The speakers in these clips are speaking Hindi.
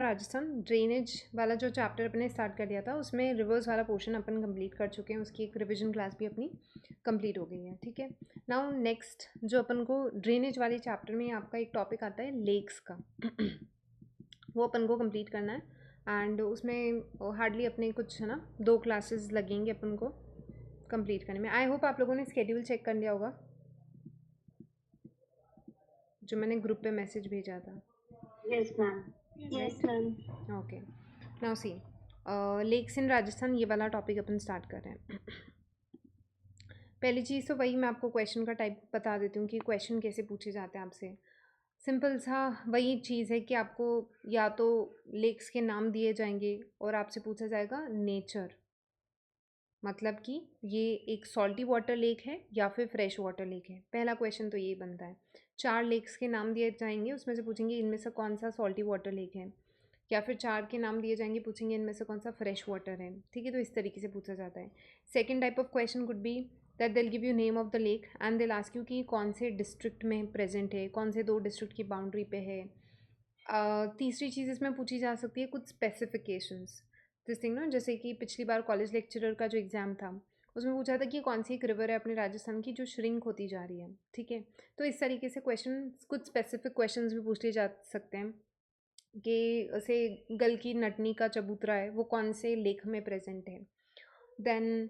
राजस्थान ड्रेनेज वाला जो चैप्टर अपने स्टार्ट कर दिया था उसमें रिवर्स वाला पोर्शन अपन कंप्लीट कर चुके हैं, उसकी एक रिवीजन क्लास भी अपनी कंप्लीट हो गई है। ठीक है, नाउ नेक्स्ट जो अपन को ड्रेनेज वाले चैप्टर में आपका एक टॉपिक आता है लेक्स का वो अपन को कंप्लीट करना है एंड उसमें हार्डली अपने कुछ है ना 2 क्लासेस लगेंगे अपन को कंप्लीट करने में। आई होप आप लोगों ने स्केड्यूल चेक कर लिया होगा जो मैंने ग्रुप पे मैसेज भेजा था। Yes ma'am. Yes ma'am. Okay, now see lakes in Rajasthan, ये वाला टॉपिक अपन स्टार्ट कर रहे हैं। पहली चीज़ तो वही मैं आपको क्वेश्चन का टाइप बता देती हूँ कि क्वेश्चन कैसे पूछे जाते हैं आपसे। सिंपल सा वही चीज़ है कि आपको या तो लेक्स के नाम दिए जाएंगे और आपसे पूछा जाएगा नेचर, मतलब कि ये एक सॉल्टी वाटर लेक है या फिर फ्रेश वाटर लेक है। पहला क्वेश्चन तो यही बनता है। 4 लेक्स के नाम दिए जाएंगे, उसमें से पूछेंगे इनमें से कौन सा सॉल्टी वाटर लेक है, या फिर 4 के नाम दिए जाएंगे, पूछेंगे इनमें से कौन सा फ्रेश वाटर है। ठीक है, तो इस तरीके से पूछा जाता है। Second type of question could be that they'll give you name of the lake and they'll ask you कि कौन से डिस्ट्रिक्ट में प्रेजेंट है, कौन से 2 डिस्ट्रिक्ट की बाउंड्री पे है। तीसरी चीज़ इसमें पूछी जा सकती है कुछ स्पेसिफिकेशंस, दिस थिंग ना, जैसे कि पिछली बार कॉलेज लेक्चरर का जो एग्ज़ाम था उसमें पूछा था कि कौन सी एक रिवर है अपने राजस्थान की जो श्रिंक होती जा रही है। ठीक है, तो इस तरीके से क्वेश्चन कुछ स्पेसिफिक क्वेश्चंस भी पूछ लिए जा सकते हैं कि उसे गल की नटनी का चबूतरा है वो कौन से लेक में प्रेजेंट है। देन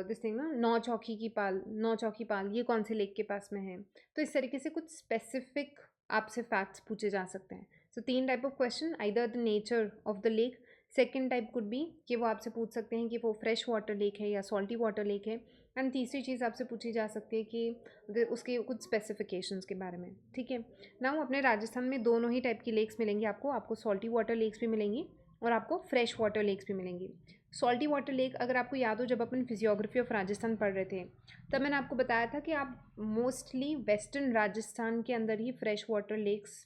दिस थिंग ना, नौ चौकी पाल ये कौन से लेक के पास में है। तो इस तरीके से कुछ स्पेसिफिक आपसे फैक्ट्स पूछे जा सकते हैं। सो 3 type of question, either the nature of the lake, second type could be कि वो आपसे पूछ सकते हैं कि वो फ्रेश वाटर लेक है या सॉल्टी वाटर लेक है, एंड तीसरी चीज़ आपसे पूछी जा सकती है कि उसके कुछ स्पेसिफिकेशंस के बारे में। ठीक है, नाउ अपने राजस्थान में दोनों ही टाइप की लेक्स मिलेंगी आपको सॉल्टी वाटर लेक्स भी मिलेंगी और आपको फ्रेश वाटर लेक्स भी मिलेंगी। सॉल्टी वाटर लेक अगर आपको याद हो, जब अपन फिजियोग्राफी ऑफ राजस्थान पढ़ रहे थे तब मैंने आपको बताया था कि आप मोस्टली वेस्टर्न राजस्थान के अंदर ही फ्रेश वाटर लेक्स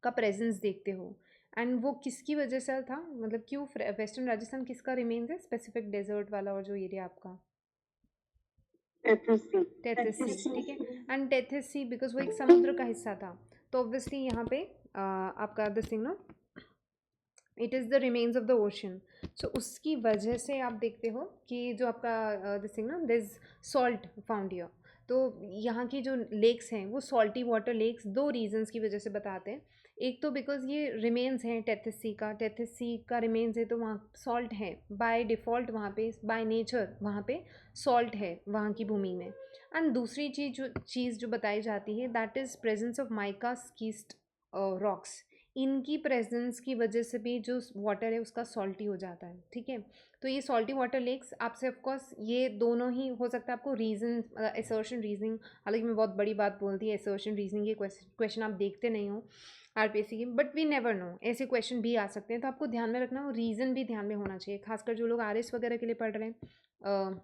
का प्रेजेंस देखते हो। एंड वो किसकी वजह से था, मतलब क्यों वेस्टर्न राजस्थान किसका रिमेन्स है, स्पेसिफिक डेजर्ट वाला और जो एरिया आपका टेथिस सी। ठीक है, एंड टेथिस सी बिकॉज वो एक समुद्र का हिस्सा था, तो ऑब्वियसली यहाँ पे आपका this thing no, it is the remains of the ocean. So उसकी वजह से आप देखते हो कि जो आपका दिस थिंग ना, दिस सॉल्ट फाउंड हियर। तो यहाँ की जो लेक्स हैं वो सॉल्टी वाटर लेक्स 2 रीजंस की वजह से बताते हैं। एक तो बिकॉज ये रिमेन्स हैं टेथिस सी का रिमेन्स है तो वहाँ सॉल्ट है बाय डिफ़ॉल्ट, वहाँ पे बाय नेचर वहाँ पे सॉल्ट है वहाँ की भूमि में। एंड दूसरी चीज़ जो बताई जाती है that is presence of mica schist rocks. इनकी प्रेजेंस की वजह से भी जो वाटर है उसका सॉल्टी हो जाता है। ठीक है, तो ये सॉल्टी वाटर लेक्स आपसे ऑफकोर्स ये दोनों ही हो सकता है आपको रीजन एसर्शन रीजनिंग, हालांकि मैं बहुत बड़ी बात बोल दी है, एसर्शन रीजनिंग के क्वेश्चन आप देखते नहीं हो आरपीएससी की, बट वी नेवर नो, ऐसे क्वेश्चन भी आ सकते हैं। तो आपको ध्यान में रखना हो, रीज़न भी ध्यान में होना चाहिए, खासकर जो लोग आरएस वगैरह के लिए पढ़ रहे हैं।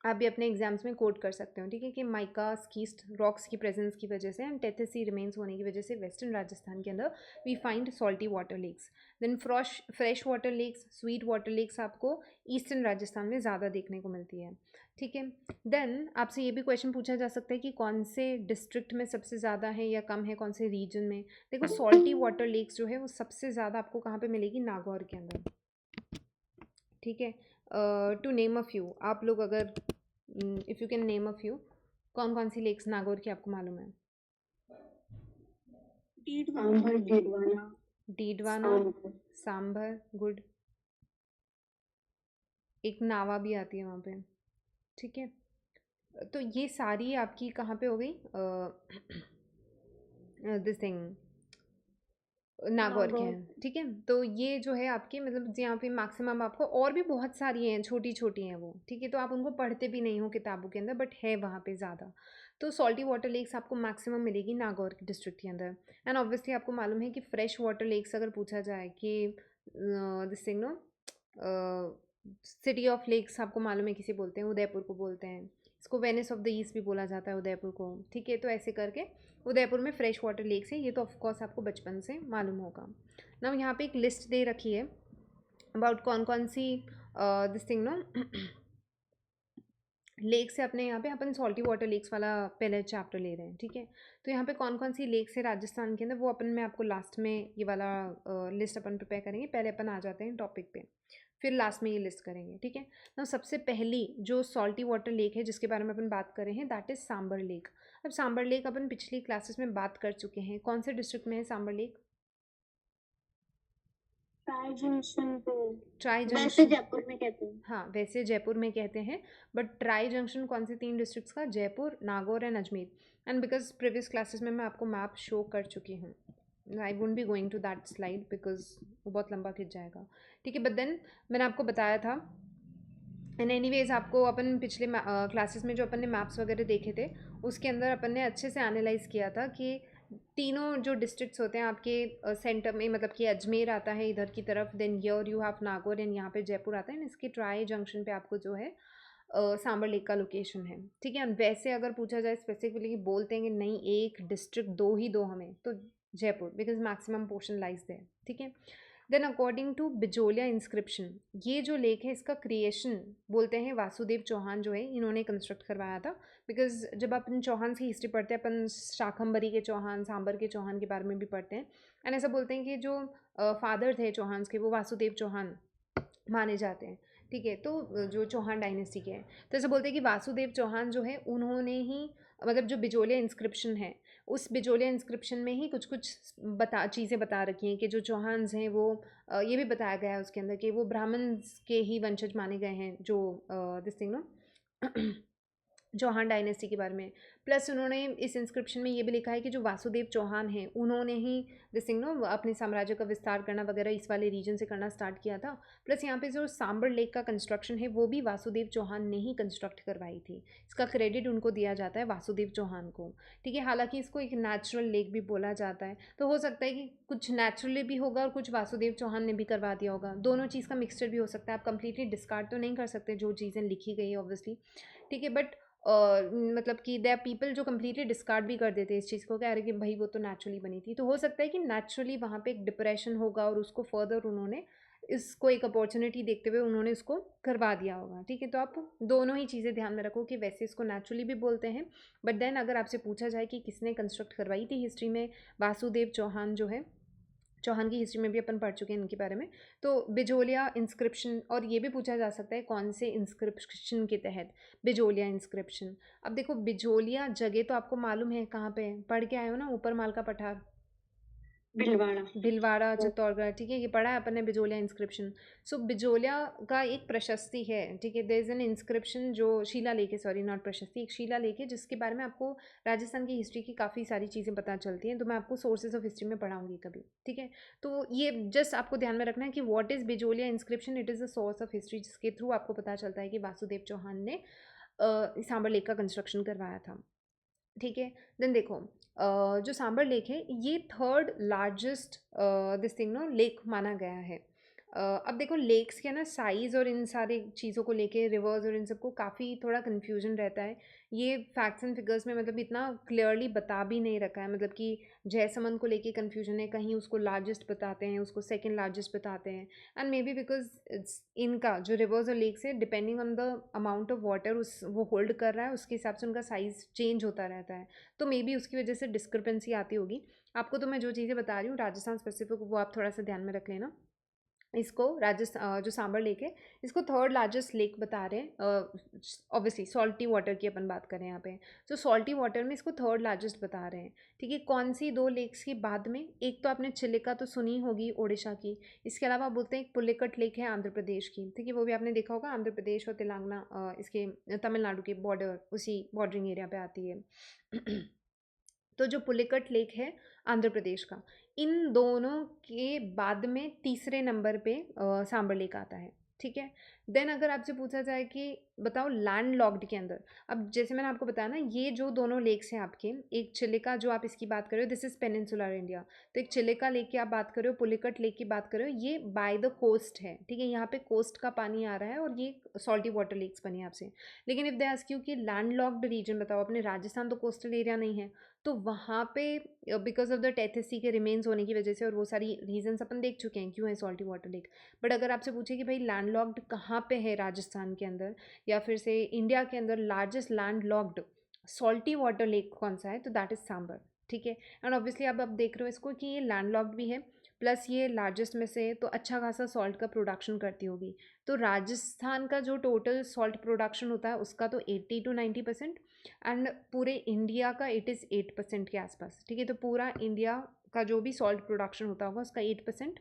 आप भी अपने एग्जाम्स में कोट कर सकते हो। ठीक है, कि माइका स्कीस्ट रॉक्स की प्रेजेंस की वजह से एंड टेथिस सी रिमेन्स होने की वजह से वेस्टर्न राजस्थान के अंदर we find salty water lakes. Then fresh water lakes, sweet water lakes आपको ईस्टर्न राजस्थान में ज़्यादा देखने को मिलती है। ठीक है, देन आपसे ये भी क्वेश्चन पूछा जा सकता है कि कौन से डिस्ट्रिक्ट में सबसे ज़्यादा है या कम है, कौन से रीजन में। देखो सॉल्टी वाटर लेक्स जो है वो सबसे ज़्यादा आपको कहाँ पे मिलेगी, नागौर के अंदर। ठीक है, टू नेम अ फ्यू, आप लोग अगर if you can name a few, कौन कौन सी लेक्स नागौर की आपको मालूम है। सांभर, डीडवाना, डीडवाना, सांभर। सांभर, गुड। एक नावा भी आती है वहाँ पे। ठीक है, तो ये सारी आपकी कहाँ पे हो गई, दिस थिंग नागौर के नागौर। हैं। ठीक है, तो ये जो है आपके मतलब यहाँ पे मैक्सिमम आपको और भी बहुत सारी हैं, छोटी छोटी हैं वो। ठीक है, तो आप उनको पढ़ते भी नहीं हो किताबों के अंदर, बट है वहाँ पे ज़्यादा। तो सॉल्टी वाटर लेक्स आपको मैक्सिमम मिलेगी नागौर के डिस्ट्रिक्ट के अंदर। एंड ऑब्वियसली आपको मालूम है कि फ्रेश वाटर लेक्स अगर पूछा जाए कि this thing no, city of lakes आपको मालूम है किसे बोलते हैं, उदयपुर को बोलते हैं। इसको वेनिस ऑफ द ईस्ट भी बोला जाता है उदयपुर को। ठीक है, तो ऐसे करके उदयपुर में फ्रेश वाटर लेक्स है, ये तो ऑफकोर्स आपको बचपन से मालूम होगा ना। यहाँ पे एक लिस्ट दे रखी है अबाउट कौन कौन सी दिस थिंग नो लेक से अपने यहाँ पे अपन सॉल्टी वाटर लेक्स वाला पहले चैप्टर ले रहे हैं, ठीक है। तो यहाँ पे कौन कौन सी लेक्स है राजस्थान के अंदर, वो अपन मैं आपको लास्ट में ये वाला लिस्ट अपन प्रिपेयर करेंगे। पहले अपन आ जाते हैं टॉपिक पे, फिर लास्ट में ये लिस्ट करेंगे, ठीक है। तो सबसे पहली जो सॉल्टी वाटर लेक है जिसके बारे में अपन बात कर रहे हैं, दैट इज़ सांबर लेक। अब सांबर लेक अपन पिछली क्लासेस में बात कर चुके हैं। कौन से डिस्ट्रिक्ट में है सांबर लेक? ट्राई जंक्शन पे। ट्राई वैसे जंक्शन, जयपुर में कहते हैं। हाँ वैसे जयपुर में कहते हैं, बट ट्राई जंक्शन कौन से 3 डिस्ट्रिक्ट्स का? Jaipur, Nagaur and Ajmer. And because previous classes में मैं आपको मैप शो कर चुकी हूँ, I won't be going to that slide because वो बहुत लंबा खिंच जाएगा, ठीक है। बट देन मैंने आपको बताया था, एंड एनीवेज आपको अपन पिछले क्लासेस में जो अपन ने मैप्स वगैरह देखे थे उसके अंदर अपन ने अच्छे से एनालाइज किया था कि तीनों जो डिस्ट्रिक्ट्स होते हैं आपके सेंटर में, मतलब कि अजमेर आता है इधर की तरफ, then here you have Nagaur and यहाँ पे जयपुर आता है। इसके ट्राई जंक्शन पे आपको जो है सांबर लेक का लोकेशन है, ठीक है। वैसे अगर पूछा जाए स्पेसिफिकली बोलते हैं कि नहीं एक डिस्ट्रिक्ट दो ही दो हमें, तो Jaipur, because maximum portion lies there, ठीक है। Then according to Bijolia inscription, ये जो लेक है इसका क्रिएशन बोलते हैं वासुदेव चौहान जो है इन्होंने कंस्ट्रक्ट करवाया था। बिकॉज जब अपन चौहान की हिस्ट्री पढ़ते हैं, अपन शाकंभरी के चौहान, सांबर के चौहान के बारे में भी पढ़ते हैं, एंड ऐसा बोलते हैं कि जो फादर थे चौहान के वो वासुदेव चौहान माने जाते हैं, ठीक है। तो जो चौहान डायनेस्टी के हैं, तो ऐसा बोलते हैं कि वासुदेव चौहान जो है उन्होंने ही, मतलब जो बिजोलिया इंस्क्रिप्शन है उस बिजोलिया इंस्क्रिप्शन में ही कुछ कुछ चीज़ें बता रखी हैं कि जो चौहान्स हैं वो ये भी बताया गया है उसके अंदर कि वो ब्राह्मण्स के ही वंशज माने गए हैं, जो this thing no Chauhan dynasty के बारे में। प्लस उन्होंने इस इंस्क्रिप्शन में ये भी लिखा है कि जो वासुदेव चौहान हैं उन्होंने ही दिस थिंग नो अपने साम्राज्य का विस्तार करना वगैरह इस वाले रीजन से करना स्टार्ट किया था। प्लस यहाँ पे जो सांबर लेक का कंस्ट्रक्शन है वो भी वासुदेव चौहान ने ही कंस्ट्रक्ट करवाई थी, इसका क्रेडिट उनको दिया जाता है वासुदेव चौहान को, ठीक है। हालांकि इसको एक नेचुरल लेक भी बोला जाता है, तो हो सकता है कि कुछ नेचुरली भी होगा और कुछ वासुदेव चौहान ने भी करवा दिया होगा, दोनों चीज़ का मिक्सचर भी हो सकता है। आप कंप्लीटली डिस्कार्ड तो नहीं कर सकते जो चीज़ें लिखी गई है ऑब्वियसली, ठीक है। बट मतलब कि दे आर पीपल जो कम्प्लीटली डिस्कार्ड भी कर देते हैं इस चीज़ को, कह रहे कि भाई वो तो नेचुरली बनी थी। तो हो सकता है कि नेचुरली वहाँ पे एक डिप्रेशन होगा और उसको फर्दर उन्होंने इसको एक अपॉर्चुनिटी देखते हुए उन्होंने उसको करवा दिया होगा, ठीक है। तो आप दोनों ही चीज़ें ध्यान में रखो कि वैसे इसको नेचुरली भी बोलते हैं, बट देन अगर आपसे पूछा जाए कि किसने कंस्ट्रक्ट करवाई थी हिस्ट्री में, वासुदेव चौहान जो है, चौहान की हिस्ट्री में भी अपन पढ़ चुके हैं इनके बारे में। तो बिजोलिया इंस्क्रिप्शन, और ये भी पूछा जा सकता है कौन से इंस्क्रिप्शन के तहत बिजोलिया इंस्क्रिप्शन। अब देखो बिजोलिया जगह तो आपको मालूम है कहाँ पे है, पढ़ के आए हो ना, ऊपर माल का पठार, भीलवाड़ा। भीलवाड़ा चित्तौड़गढ़, ठीक है। ये पढ़ा है अपन ने बिजोलिया इंस्क्रिप्शन। सो बिजोलिया का एक प्रशस्ति है, ठीक है, देयर इज एन इंस्क्रिप्शन जो शीला लेक है, सॉरी नॉट प्रशस्ति, एक शीला लेक है जिसके बारे में आपको राजस्थान की हिस्ट्री की काफ़ी सारी चीज़ें पता चलती हैं, तो मैं आपको सोर्सेज ऑफ हिस्ट्री में पढ़ाऊंगी कभी, ठीक है। तो ये जस्ट आपको ध्यान में रखना है कि what is Bijolia inscription, it is a source of history जिसके थ्रू आपको पता चलता है कि वासुदेव चौहान ने सांबर लेक का कंस्ट्रक्शन करवाया था, ठीक है। देन देखो जो सांबर लेक है ये third largest this thing no lake माना गया है। अब देखो लेक्स के ना साइज़ और इन सारी चीज़ों को लेके, रिवर्स और इन सबको काफ़ी थोड़ा कन्फ्यूजन रहता है। ये फैक्ट्स एंड फिगर्स में मतलब इतना क्लियरली बता भी नहीं रखा है, मतलब कि जयसमंद को लेके कन्फ्यूजन है, कहीं उसको लार्जेस्ट बताते हैं, उसको सेकंड लार्जेस्ट बताते हैं। And may be because it's इनका जो रिवर्स और लेक्स है depending on the amount of water उस वो होल्ड कर रहा है उसके हिसाब से उनका साइज़ चेंज होता रहता है, तो मे बी उसकी वजह से डिस्क्रिपेंसी आती होगी। आपको तो मैं जो चीज़ें बता रही हूँ राजस्थान स्पेसिफिक वो आप थोड़ा सा ध्यान में रख लेना। इसको राजस्थान जो सांबर लेक है इसको थर्ड लार्जेस्ट लेक बता रहे हैं, ऑब्वियसली सॉल्टी वाटर की अपन बात करें यहाँ पे, तो सॉल्टी वाटर में इसको थर्ड लार्जेस्ट बता रहे हैं, ठीक है। कौन सी दो लेक्स की बाद में, एक तो आपने चिलिका तो सुनी होगी उड़ीसा की, इसके अलावा आप बोलते हैं एक पुलिकट लेक है आंध्र प्रदेश की, ठीक है, वो भी आपने देखा होगा, आंध्र प्रदेश और तेलंगाना इसके तमिलनाडु के बॉर्डर उसी बॉर्डरिंग एरिया पे आती है। तो जो पुलिकट लेक है आंध्र प्रदेश का, इन दोनों के बाद में तीसरे नंबर पे सांबर लेक आता है, ठीक है। देन अगर आपसे पूछा जाए कि बताओ लैंड लॉक्ड के अंदर, अब जैसे मैंने आपको बताया ना ये जो दोनों लेक्स हैं आपके, एक चिलिका जो आप इसकी बात कर रहे हो दिस इज पेनिनसुलर इंडिया, तो एक चिलिका लेक की आप बात कर रहे हो, पुलिकट लेक की बात कर रहे हो, ये बाय द कोस्ट है, ठीक है, यहाँ पे कोस्ट का पानी आ रहा है और ये सॉल्टी वाटर लेक्स बनी आपसे। लेकिन इफ दे आस्क यू कि लैंड लॉक्ड रीजन बताओ, अपने राजस्थान तो कोस्टल एरिया नहीं है, तो वहाँ पे बिकॉज ऑफ द टेथेसी के रिमेन्स होने की वजह से और वो सारी रीजंस अपन देख चुके हैं क्यों है सॉल्टी वाटर लेक। बट अगर आपसे पूछे कि भाई लैंडलॉक्ड कहाँ पे है राजस्थान के अंदर या फिर से इंडिया के अंदर largest landlocked salty water lake कौन सा है, तो दैट इज़ सांबर। ठीक है, एंड ऑब्वियसली अब आप देख रहे हो इसको कि ये लैंडलॉक्ड भी है प्लस ये लार्जेस्ट में से, तो अच्छा खासा सॉल्ट का प्रोडक्शन करती होगी। तो राजस्थान का जो टोटल सॉल्ट प्रोडक्शन होता है उसका तो 80 to 90% एंड पूरे इंडिया का इट इज़ 8% के आसपास। ठीक है, तो पूरा इंडिया का जो भी सॉल्ट प्रोडक्शन होता होगा उसका 8%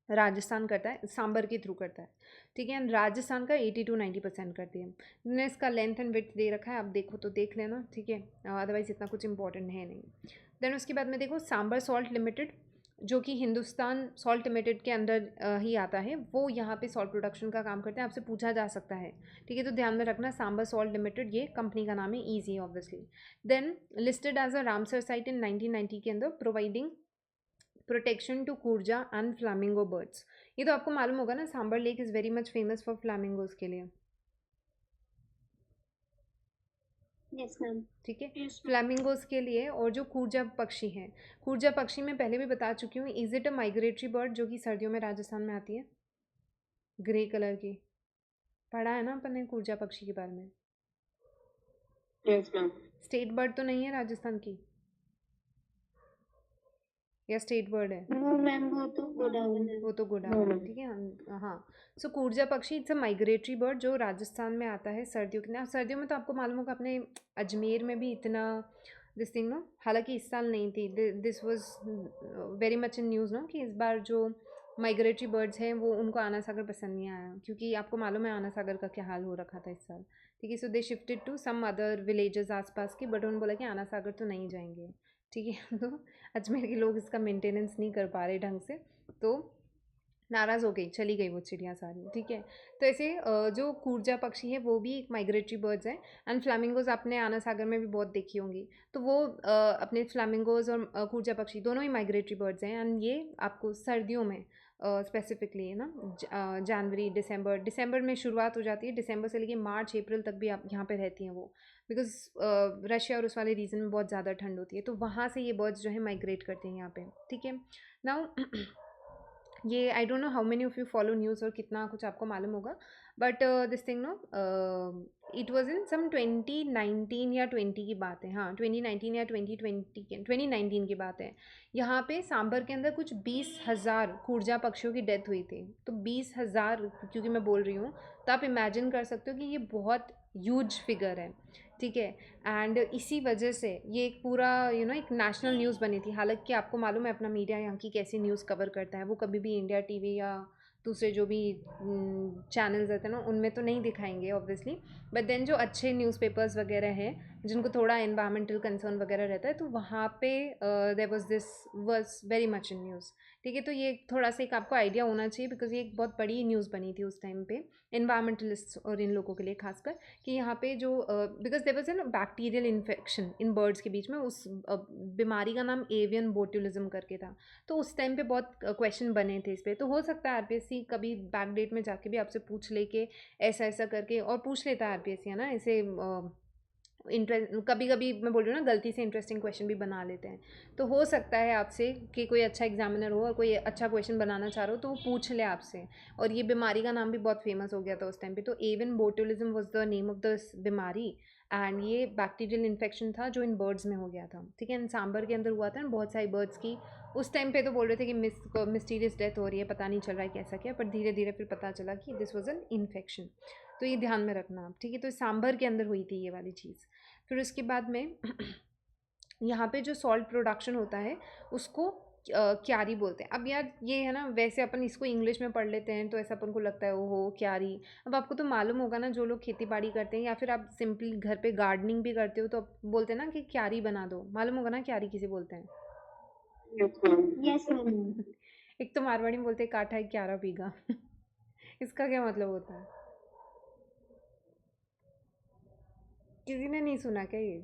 राजस्थान करता है, सांबर के थ्रू करता है। ठीक है, एंड राजस्थान का 80 to 90% करती है। मैंने इसका लेंथ एंड विड्थ दे रखा है, आप देखो तो देख लेना। ठीक है, अदरवाइज इतना कुछ इंपॉर्टेंट है नहीं। देन उसके बाद में देखो सांबर सॉल्ट लिमिटेड जो कि हिंदुस्तान सॉल्ट लिमिटेड के अंदर ही आता है, वो यहाँ पे सॉल्ट प्रोडक्शन का काम करते हैं। आपसे पूछा जा सकता है। ठीक है, तो ध्यान में रखना सांबर सॉल्ट लिमिटेड ये कंपनी का नाम है, easy obviously. Then listed as a Ramsar site in 1990 के अंदर, providing protection to kurja and flamingo birds. ये तो आपको मालूम होगा ना, Sambhar lake is very much famous for flamingos के लिए। Yes ma'am. ठीक है, यस मैम। फ्लामिंगोज के लिए। और जो कूर्जा पक्षी है, कूर्जा पक्षी में पहले भी बता चुकी हूँ, is it a migratory bird जो कि सर्दियों में राजस्थान में आती है, ग्रे कलर की। पढ़ा है ना अपन ने कूर्जा पक्षी के बारे में। Yes ma'am. स्टेट बर्ड तो नहीं है राजस्थान की, या स्टेट बर्ड है? नो मैम, वो तो गोडावन है। वो तो गोडावन है। ठीक है, हाँ। सो कूर्जा पक्षी इट्स अ माइग्रेटरी बर्ड जो राजस्थान में आता है सर्दियों के लिए। सर्दियों में तो आपको मालूम होगा अपने अजमेर में भी इतना दिस थिंग नो, हालांकि इस साल नहीं थी, this was very much in news no कि इस बार जो माइग्रेटरी बर्ड्स हैं वो उनको आना सागर पसंद नहीं आया, क्योंकि आपको मालूम है आना सागर का क्या हाल हो रखा था इस साल। ठीक है, so they shifted to some other villages आसपास की, बट उन्होंने बोला कि आना सागर तो नहीं जाएंगे। ठीक है, तो अजमेर के लोग इसका मेंटेनेंस नहीं कर पा रहे ढंग से, तो नाराज़ हो गई, चली गई वो चिड़िया सारी। ठीक है, तो ऐसे जो कूर्जा पक्षी है वो भी एक माइग्रेटरी बर्ड्स हैं। एंड फ्लामिंगोज आपने आना सागर में भी बहुत देखी होंगी, तो वो अपने फ्लामिंगोज और कूर्जा पक्षी दोनों ही माइग्रेटरी बर्ड्स हैं। एंड ये आपको सर्दियों में स्पेसिफिकली है ना, जनवरी दिसंबर में शुरुआत हो जाती है, दिसंबर से लेके मार्च अप्रैल तक भी आप यहाँ पे रहती हैं वो, बिकॉज रशिया और उस वाले रीजन में बहुत ज़्यादा ठंड होती है, तो वहाँ से ये बर्ड्स जो है माइग्रेट करते हैं यहाँ पे। ठीक है, नाउ ये I don't know how many of you follow news और कितना कुछ आपको मालूम होगा, but this thing no it was in some 2019 या 20 की बात है। हाँ, 2019 या 2019 की बात है। यहाँ पे सांबर के अंदर कुछ 20,000 कूर्जा पक्षियों की डेथ हुई थी। तो 20,000 क्योंकि मैं बोल रही हूँ, तो आप इमेजिन कर सकते हो कि ये बहुत ह्यूज फिगर है। ठीक है, एंड इसी वजह से ये एक पूरा एक नेशनल न्यूज़ बनी थी। हालांकि आपको मालूम है अपना मीडिया यहाँ की कैसी न्यूज़ कवर करता है, वो कभी भी इंडिया टीवी या दूसरे जो भी चैनल्स रहते हैं ना उनमें तो नहीं दिखाएंगे ऑब्वियसली, बट देन जो अच्छे न्यूज़पेपर्स वगैरह हैं जिनको थोड़ा एनवायरमेंटल कंसर्न वगैरह रहता है, तो वहाँ पे there was very much in news. ठीक है, तो ये थोड़ा सा एक आपको आइडिया होना चाहिए, बिकॉज ये एक बहुत बड़ी न्यूज़ बनी थी उस टाइम पे एनवायरमेंटलिस्ट और इन लोगों के लिए खासकर, कि यहाँ पे जो because there was an bacterial infection in birds के बीच में, उस बीमारी का नाम एवियन बोट्यूलिज्म करके था। तो उस टाइम पे बहुत क्वेश्चन बने थे इस पर। तो हो सकता है आरपीएससी कभी बैक डेट में जाके भी आपसे पूछ ले के ऐसा ऐसा करके, और पूछ लेता है आरपीएससी है ना ऐसे इंटरेस्ट, कभी कभी मैं बोल रही हूँ ना गलती से इंटरेस्टिंग क्वेश्चन भी बना लेते हैं। तो हो सकता है आपसे कि कोई अच्छा एग्जामिनर हो और कोई अच्छा क्वेश्चन बनाना चाह रहे हो तो वो पूछ ले आपसे। और ये बीमारी का नाम भी बहुत फेमस हो गया था उस टाइम पे, तो avian botulism was the name of the bimari, and ये बैक्टीरियल इन्फेक्शन था जो इन बर्ड्स में हो गया था। ठीक है, सांबर के अंदर हुआ था, बहुत सारी बर्ड्स की उस टाइम पे तो बोल रहे थे कि मिस्टीरियस डेथ हो रही है, पता नहीं चल रहा है कैसा क्या, पर धीरे धीरे फिर पता चला कि दिस वॉज एन इन्फेक्शन। तो ये ध्यान में रखना आप। ठीक है, तो सांभर के अंदर हुई थी ये वाली चीज़। फिर उसके बाद में यहाँ पे जो सॉल्ट प्रोडक्शन होता है उसको क्यारी बोलते हैं। अब यार ये है ना, वैसे अपन इसको इंग्लिश में पढ़ लेते हैं तो ऐसा अपन को लगता है ओहो क्यारी। अब आपको तो मालूम होगा ना, जो लोग खेती बाड़ी करते हैं या फिर आप सिंपली घर पे गार्डनिंग भी करते हो तो आप बोलते हैं ना कि क्यारी बना दो, मालूम होगा ना क्यारी किसे बोलते हैं? Yes ma'am. एक तो मारवाड़ी में बोलते हैं काठा है क्यारा पीगा इसका क्या मतलब होता है? किसी ने नहीं सुना क्या ये?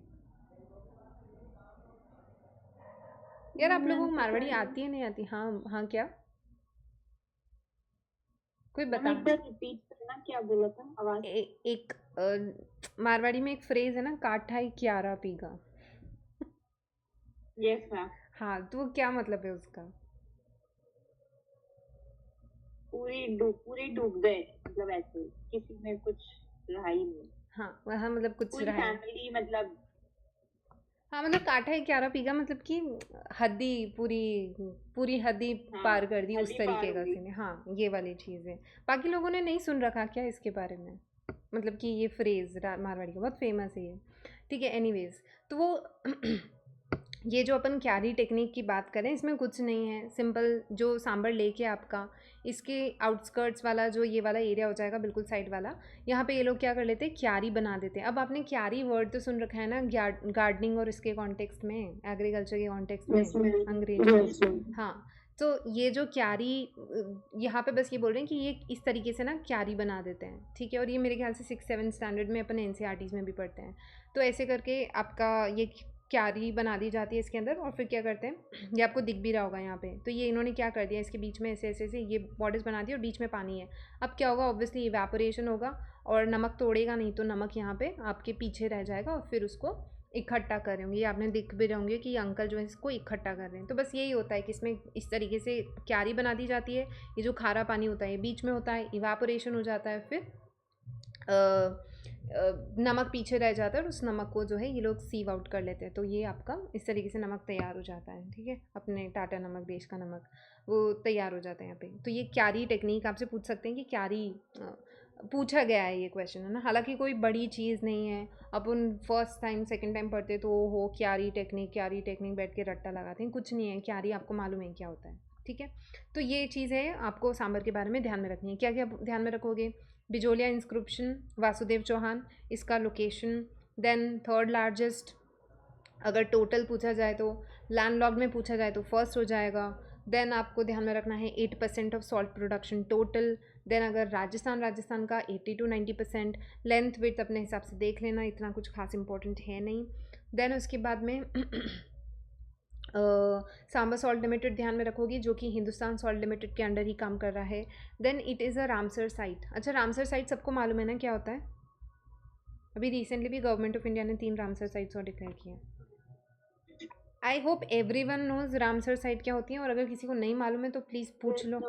यार आप लोगों को मारवाड़ी आती है नहीं आती? हाँ हाँ, क्या कोई बता। एक बार रिपीट करना, क्या बोला था आवाज? एक मारवाड़ी में एक फ्रेज है ना, काठा ही क्यारा पीगा यस मैम। हाँ, तो वो क्या मतलब है उसका? पूरी डूब गए, मतलब ऐसे किसी में कुछ रहा ही नहीं। हाँ, वहाँ मतलब कुछ पूरी रहा है। फैमिली मतलब। हाँ, मतलब काटा है क्यारा पीगा, मतलब कि हद्दी पूरी पूरी हद्दी हाँ, पार कर दी, उस हदी पार तरीके हो का गई। सीन है। हाँ, ये वाली चीज़ है। बाकी लोगों ने नहीं सुन रखा क्या इसके बारे में? मतलब कि ये फ्रेज़ मारवाड़ी का बहुत फेमस है ये। ठीक है, एनीवेज़ तो वो ये जो अपन क्यारी टेक्निक की बात करें, इसमें कुछ नहीं है। सिंपल जो सांबर लेक है आपका, इसके आउटस्कर्ट्स वाला जो ये वाला एरिया हो जाएगा, बिल्कुल साइड वाला, यहाँ पे ये लोग क्या कर लेते हैं, क्यारी बना देते हैं। अब आपने क्यारी वर्ड तो सुन रखा है ना, गार्डनिंग और इसके कॉन्टेक्स्ट में, एग्रीकल्चर के कॉन्टेक्स्ट में, यस मैम। अंग्रेजी में। Yes ma'am. हाँ, तो ये जो क्यारी, यहाँ पे बस ये बोल रहे हैं कि ये इस तरीके से ना क्यारी बना देते हैं। ठीक है, और ये मेरे ख्याल से 6-7 स्टैंडर्ड में अपन एनसीईआरटीज़ में भी पढ़ते हैं। तो ऐसे करके आपका ये क्यारी बना दी जाती है इसके अंदर, और फिर क्या करते हैं, ये आपको दिख भी रहा होगा यहाँ पे। तो ये इन्होंने क्या कर दिया, इसके बीच में ऐसे ऐसे ऐसे ये बॉर्डर्स बना दिए और बीच में पानी है। अब क्या होगा, ऑब्वियसली इवेपोरेशन होगा और नमक तोड़ेगा नहीं, तो नमक यहाँ पे आपके पीछे रह जाएगा और फिर उसको इकट्ठा कर रहे होंगे। ये आपने दिख भी रहे होंगे कि ये अंकल जो है इसको इकट्ठा कर रहे हैं। तो बस यही होता है कि इसमें इस तरीके से क्यारी बना दी जाती है। ये जो खारा पानी होता है ये बीच में होता है, इवेपोरेशन हो जाता है, फिर नमक पीछे रह जाता है और उस नमक को जो है ये लोग सीव आउट कर लेते हैं। तो ये आपका इस तरीके से नमक तैयार हो जाता है। ठीक है, अपने टाटा नमक, देश का नमक, वो तैयार हो जाता है यहाँ पे। तो ये क्यारी टेक्निक आपसे पूछ सकते हैं कि क्यारी पूछा गया है ये क्वेश्चन, है ना। हालांकि कोई बड़ी चीज़ नहीं है, अपन फर्स्ट टाइम सेकंड टाइम पढ़ते तो हो क्यारी टेक्निक बैठ के रट्टा लगाते हैं, कुछ नहीं है। क्यारी आपको मालूम है क्या होता है। ठीक है, तो ये चीज़ है आपको सांबर के बारे में ध्यान में रखनी है। क्या क्या ध्यान में रखोगे, बिजोलिया इंस्क्रिप्शन, वासुदेव चौहान, इसका लोकेशन, देन थर्ड लार्जेस्ट अगर टोटल पूछा जाए तो, लैंडलॉर्ड में पूछा जाए तो फर्स्ट हो जाएगा। देन आपको ध्यान में रखना है 8% of salt production total. Then अगर राजस्थान का 80-90%। लेंथ विड्थ अपने हिसाब से देख लेना, इतना कुछ खास इंपॉर्टेंट है नहीं। देन उसके बाद में सांबा सॉल्ट लिमिटेड ध्यान में रखोगी, जो कि हिंदुस्तान सॉल्ट लिमिटेड के अंडर ही काम कर रहा है। Then it is a Ramsar site. अच्छा, रामसर साइट सबको मालूम है ना क्या होता है? अभी रिसेंटली भी गवर्नमेंट ऑफ इंडिया ने 3 रामसर साइट्स और डिक्लेयर किए हैं। I hope everyone knows Ramsar site क्या होती है, और अगर किसी को नहीं मालूम है तो प्लीज़ पूछ लो।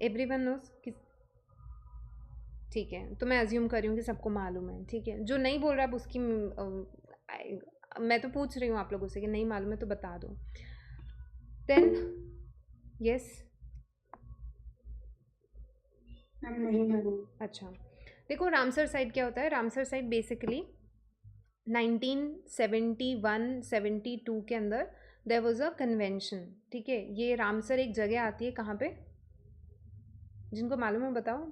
एवरी वन नोज किस? ठीक है, तो मैं अज्यूम कर रही हूँ कि सबको मालूम है। ठीक है, जो नहीं बोल रहा अब उसकी मैं तो पूछ रही हूँ आप लोगों से कि नहीं मालूम है तो बता दो। देन यस, नहीं मालूम। अच्छा देखो, रामसर साइट क्या होता है। रामसर साइट बेसिकली 1971-72 के अंदर देयर वाज अ कन्वेंशन। ठीक है, ये रामसर एक जगह आती है, कहाँ पे, जिनको मालूम है बताओ।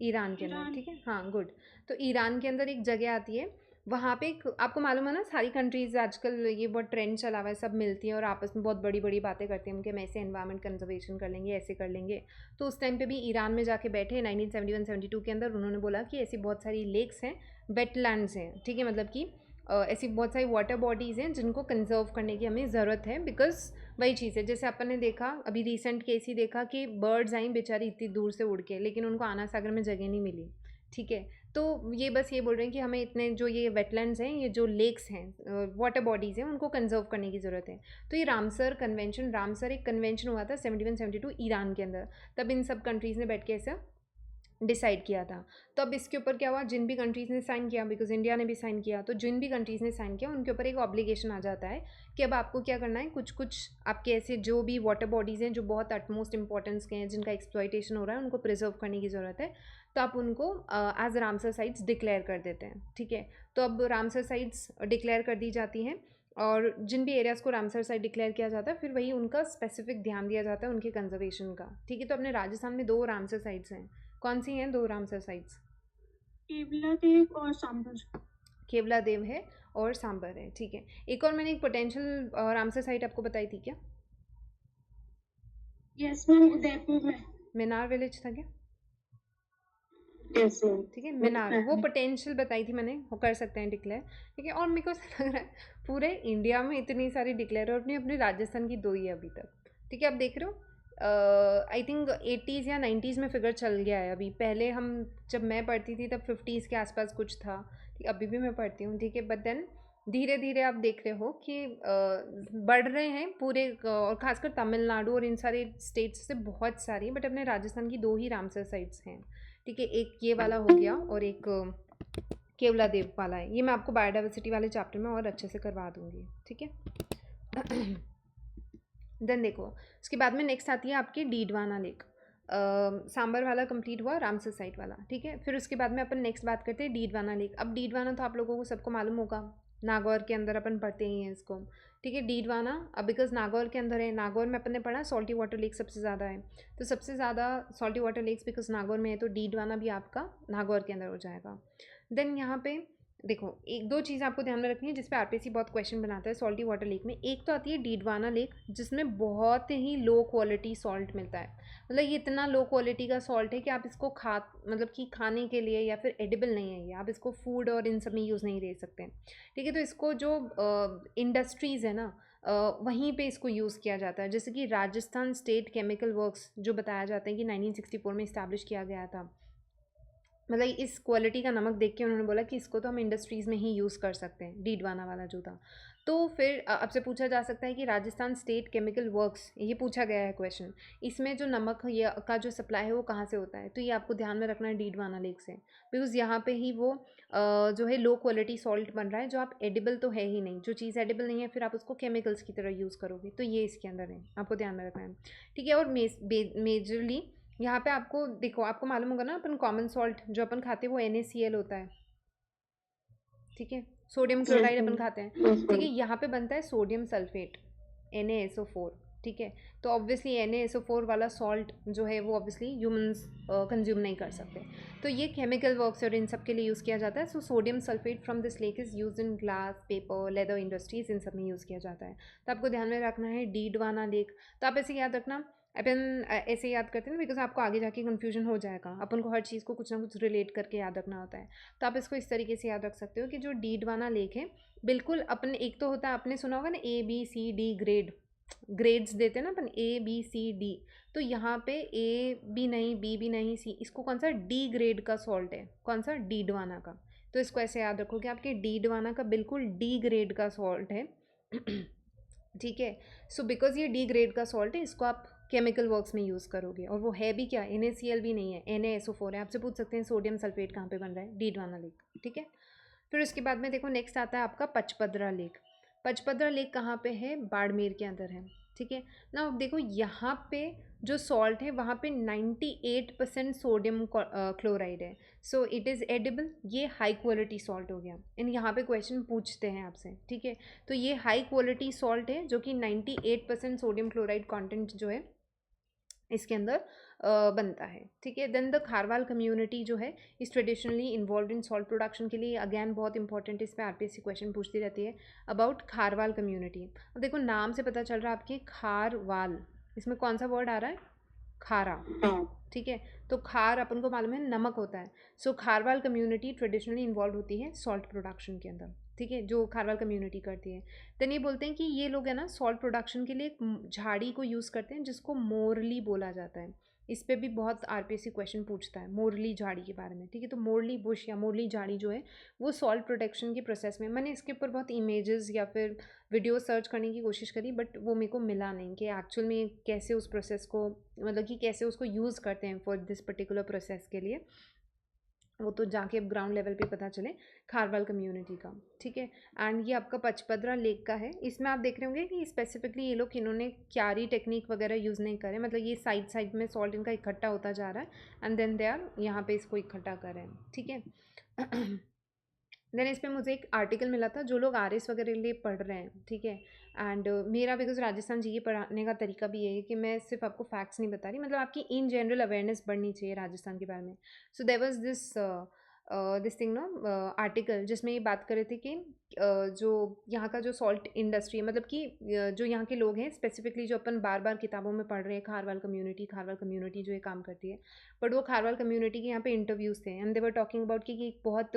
ईरान के अंदर। ठीक है, हाँ गुड। तो ईरान के अंदर एक जगह आती है, वहाँ पे आपको मालूम है ना, सारी कंट्रीज़ आजकल ये बहुत ट्रेंड चला हुआ है, सब मिलती हैं और आपस में बहुत बड़ी बड़ी बातें करती हैं कि हम ऐसे एनवायरनमेंट कंजर्वेशन कर लेंगे, ऐसे कर लेंगे। तो उस टाइम पे भी ईरान में जाके बैठे 1971-72 के अंदर, उन्होंने बोला कि ऐसी बहुत सारी लेक्स हैं, वेटलैंड्स हैं। ठीक है, मतलब कि ऐसी बहुत सारी वाटर बॉडीज़ हैं जिनको कंजर्व करने की हमें ज़रूरत है। बिकॉज वही चीज़ है, जैसे अपन ने देखा अभी रिसेंट केस ही देखा कि बर्ड्स आई बेचारी इतनी दूर से उड़ के, लेकिन उनको आना सागर में जगह नहीं मिली। ठीक है, तो ये बस ये बोल रहे हैं कि हमें इतने जो ये वेटलैंड्स हैं, ये जो लेक्स हैं, वाटर बॉडीज़ हैं, उनको कंजर्व करने की ज़रूरत है। तो ये रामसर कन्वेंशन, रामसर एक कन्वेंशन हुआ था 71-72 ईरान के अंदर। तब इन सब कंट्रीज़ ने बैठ के ऐसा डिसाइड किया था। तो अब इसके ऊपर क्या हुआ, जिन भी कंट्रीज़ ने साइन किया, बिकॉज इंडिया ने भी साइन किया, तो जिन भी कंट्रीज़ ने साइन किया उनके ऊपर एक ऑब्लिगेशन आ जाता है कि अब आपको क्या करना है, कुछ कुछ आपके ऐसे जो भी वाटर बॉडीज़ हैं जो बहुत अटमोस्ट इंपॉर्टेंस के हैं, जिनका एक्सप्लॉइटेशन हो रहा है, उनको प्रिजर्व करने की ज़रूरत है। तो आप उनको एज रामसर साइट्स डिक्लेयर कर देते हैं। ठीक है, तो अब रामसर साइट्स डिक्लेयर कर दी जाती हैं, और जिन भी एरियाज़ को रामसर साइट डिक्लेयर किया जाता है, फिर वही उनका स्पेसिफिक ध्यान दिया जाता है उनके कंजर्वेशन का। ठीक है, तो अपने राजस्थान में 2 रामसर साइट्स हैं। कौन सी हैं 2 रामसर साइट्स? केवला देव और सांबर। केवला देव है और सांबर है। ठीक है, एक और मैंने एक पोटेंशियल रामसर साइट आपको बताई थी क्या? यस मैम, उदयपुर में। मिनार विलेज था क्या? Yes ma'am. ठीक है, मिनार, वो पोटेंशियल बताई थी मैंने, वो कर सकते हैं डिक्लेयर। ठीक है, और मेरे को ऐसा लग रहा है पूरे इंडिया में इतनी सारी डिक्लेयर और अपने राजस्थान की 2 ही है अभी तक। ठीक है, आप देख रहे हो, आई थिंक 80s या 90s में फिगर चल गया है अभी। पहले जब मैं पढ़ती थी तब 50s के आसपास कुछ था। ठीक, अभी भी मैं पढ़ती हूँ। ठीक है, बट देन धीरे धीरे आप देख रहे हो कि बढ़ रहे हैं पूरे और खासकर तमिलनाडु और इन सारे स्टेट्स से बहुत सारी, बट अपने राजस्थान की 2 ही रामसर साइट्स हैं। ठीक है, एक ये वाला हो गया और एक केवलादेव वाला है। ये मैं आपको बायोडाइवर्सिटी वाले चैप्टर में और अच्छे से करवा दूंगी। ठीक है। देन देखो उसके बाद में नेक्स्ट आती है आपकी डीडवाना लेक। सांबर वाला कंप्लीट हुआ, रामसर साइट वाला। ठीक है, फिर उसके बाद में अपन नेक्स्ट बात करते हैं डीडवाना लेक। अब डीडवाना तो आप लोगों को सबको मालूम होगा, नागौर के अंदर अपन पढ़ते ही हैं इसको। ठीक है, डीडवाना अब बिकॉज नागौर के अंदर है, नागौर में अपन ने पढ़ा सॉल्टी वाटर लेक सबसे ज़्यादा है, तो सबसे ज़्यादा salty water lakes because Nagaur में है, तो डीडवाना भी आपका नागौर के अंदर हो जाएगा। देन यहाँ पे देखो एक दो चीज़ आपको ध्यान में रखनी है जिस पे आरपीएससी बहुत क्वेश्चन बनाता है सॉल्टी वाटर लेक में। एक तो आती है डीडवाना लेक जिसमें बहुत ही लो क्वालिटी सॉल्ट मिलता है। मतलब ये इतना लो क्वालिटी का सॉल्ट है कि आप इसको खा मतलब कि खाने के लिए या फिर एडिबल नहीं है ये, आप इसको फूड और इन सब में यूज़ नहीं ले सकते। ठीक है, तो इसको जो इंडस्ट्रीज़ है ना वहीं पे इसको यूज़ किया जाता है। जैसे कि राजस्थान स्टेट केमिकल वर्क्स जो बताया जाता है कि 1964 में इस्टेब्लिश किया गया था। मतलब इस क्वालिटी का नमक देख के उन्होंने बोला कि इसको तो हम इंडस्ट्रीज़ में ही यूज़ कर सकते हैं, डीडवाना वाला जो था। तो फिर आपसे पूछा जा सकता है कि राजस्थान स्टेट केमिकल वर्क्स, ये पूछा गया है क्वेश्चन, इसमें जो नमक ये का जो सप्लाई है वो कहाँ से होता है, तो ये आपको ध्यान में रखना है डीडवाना लेक से। बिकॉज यहाँ पे ही वो जो है लो क्वालिटी सॉल्ट बन रहा है जो आप एडिबल तो है ही नहीं, जो चीज़ एडिबल नहीं है फिर आप उसको केमिकल्स की तरह यूज़ करोगे, तो ये इसके अंदर है, आपको ध्यान में रखना है। ठीक है, और मेजरली यहाँ पे आपको देखो आपको मालूम होगा ना अपन कॉमन सॉल्ट जो अपन खाते हैं वो NaCl होता है। ठीक है, सोडियम क्लोराइड अपन खाते हैं। ठीक है, यहाँ पे बनता है सोडियम सल्फेट NaSO4। ठीक है, तो ऑब्वियसली NaSO4 वाला सॉल्ट जो है वो ऑब्वियसली ह्यूमंस कंज्यूम नहीं कर सकते, तो ये केमिकल वर्क्स और इन सब के लिए यूज़ किया जाता है। So sodium sulphate from this lake is use in glass, paper, leather industries, in सब में यूज़ किया जाता है। तो आपको ध्यान में रखना है डीडवाना लेक। तो आप ऐसे याद रखना, अपन ऐसे याद करते हैं ना बिकॉज आपको आगे जाके कन्फ्यूजन हो जाएगा, अपन को हर चीज़ को कुछ ना कुछ रिलेट करके याद रखना होता है। तो आप इसको इस तरीके से याद रख सकते हो कि जो डीडवाना लेक है बिल्कुल अपन, एक तो होता है आपने सुना होगा ना ABCD ग्रेड, ग्रेड्स देते हैं ना अपन ABCD, तो यहाँ पे A भी नहीं, B भी नहीं, C, इसको कौन सा D ग्रेड का सॉल्ट है, कौन सा, डीडवाना का। तो इसको ऐसे याद रखो कि आपके डीडवाना का बिल्कुल D ग्रेड का सॉल्ट है। ठीक है, सो बिकॉज ये D ग्रेड का सॉल्ट है इसको आप केमिकल वर्क्स में यूज़ करोगे, और वो है भी क्या, NaCl भी नहीं है, NaSO4 है। आपसे पूछ सकते हैं सोडियम सल्फेट कहाँ पे बन रहा है, डीडवाना लेक। ठीक है, फिर उसके बाद में देखो नेक्स्ट आता है आपका पचपदरा लेक। पचपदरा लेक कहाँ पे है, बाड़मेर के अंदर है। ठीक है ना, देखो यहाँ पे जो सॉल्ट है वहाँ पे 98% सोडियम क्लोराइड है, सो इट इज़ एडिबल, ये हाई क्वालिटी सॉल्ट हो गया। इन यहाँ पे क्वेश्चन पूछते हैं आपसे। ठीक है, तो ये हाई क्वालिटी सॉल्ट है जो कि 98% सोडियम क्लोराइड कॉन्टेंट जो है इसके अंदर बनता है। ठीक है, देन द खारवाल कम्युनिटी जो है इस traditionally involve in salt production के लिए, अगेन बहुत इंपॉर्टेंट, इस पर आरपीएससी क्वेश्चन पूछती रहती है अबाउट खारवाल कम्युनिटी। अब देखो नाम से पता चल रहा है आपके खारवाल, इसमें कौन सा वर्ड आ रहा है, खारा। ठीक है, तो खार अपन को मालूम है नमक होता है, सो खारवाल कम्युनिटी ट्रेडिशनली इन्वॉल्व होती है सॉल्ट प्रोडक्शन के अंदर। ठीक है, जो खारवाल कम्युनिटी करती है। देन ये बोलते हैं कि ये लोग है ना सॉल्ट प्रोडक्शन के लिए एक झाड़ी को यूज़ करते हैं जिसको मोरली बोला जाता है। इस पे भी बहुत आरपीएससी क्वेश्चन पूछता है मोरली झाड़ी के बारे में। ठीक है, तो मोरली बुश या मोरली झाड़ी जो है वो सॉल्ट प्रोटेक्शन के प्रोसेस में, मैंने इसके ऊपर बहुत इमेजेस या फिर वीडियो सर्च करने की कोशिश करी बट वो मेरे को मिला नहीं कि एक्चुअल में कैसे उस प्रोसेस को, मतलब कि कैसे उसको यूज़ करते हैं फॉर दिस पर्टिकुलर प्रोसेस के लिए, वो तो जाके अब ग्राउंड लेवल पे पता चले खारवाल कम्युनिटी का। ठीक है, एंड ये आपका पचपदरा लेक का है। इसमें आप देख रहे होंगे कि स्पेसिफिकली ये लोग इन्होंने क्यारी टेक्निक वगैरह यूज़ नहीं करे, मतलब ये साइड साइड में सॉल्ट इनका इकट्ठा होता जा रहा है एंड देन दे आर यहाँ पे इसको इकट्ठा कर रहे हैं। ठीक है। देन इस पर मुझे एक आर्टिकल मिला था जो लोग RS वगैरह लिए पढ़ रहे हैं। ठीक है, एंड मेरा बिकॉज राजस्थान जी के पढ़ाने का तरीका भी यही है कि मैं सिर्फ आपको फैक्ट्स नहीं बता रही, मतलब आपकी इन जनरल अवेयरनेस बढ़नी चाहिए राजस्थान के बारे में। So there was this thing no article जिसमें ये बात कर रहे थे कि जो यहाँ का जो सॉल्ट इंडस्ट्री है, मतलब कि जो यहाँ के लोग हैं स्पेसिफिकली जो अपन बार बार किताबों में पढ़ रहे हैं खारवाल कम्युनिटी जो ये काम करती है, बट वो खारवाल कम्युनिटी के यहाँ पे इंटरव्यूज़ थे and they were talking about कि बहुत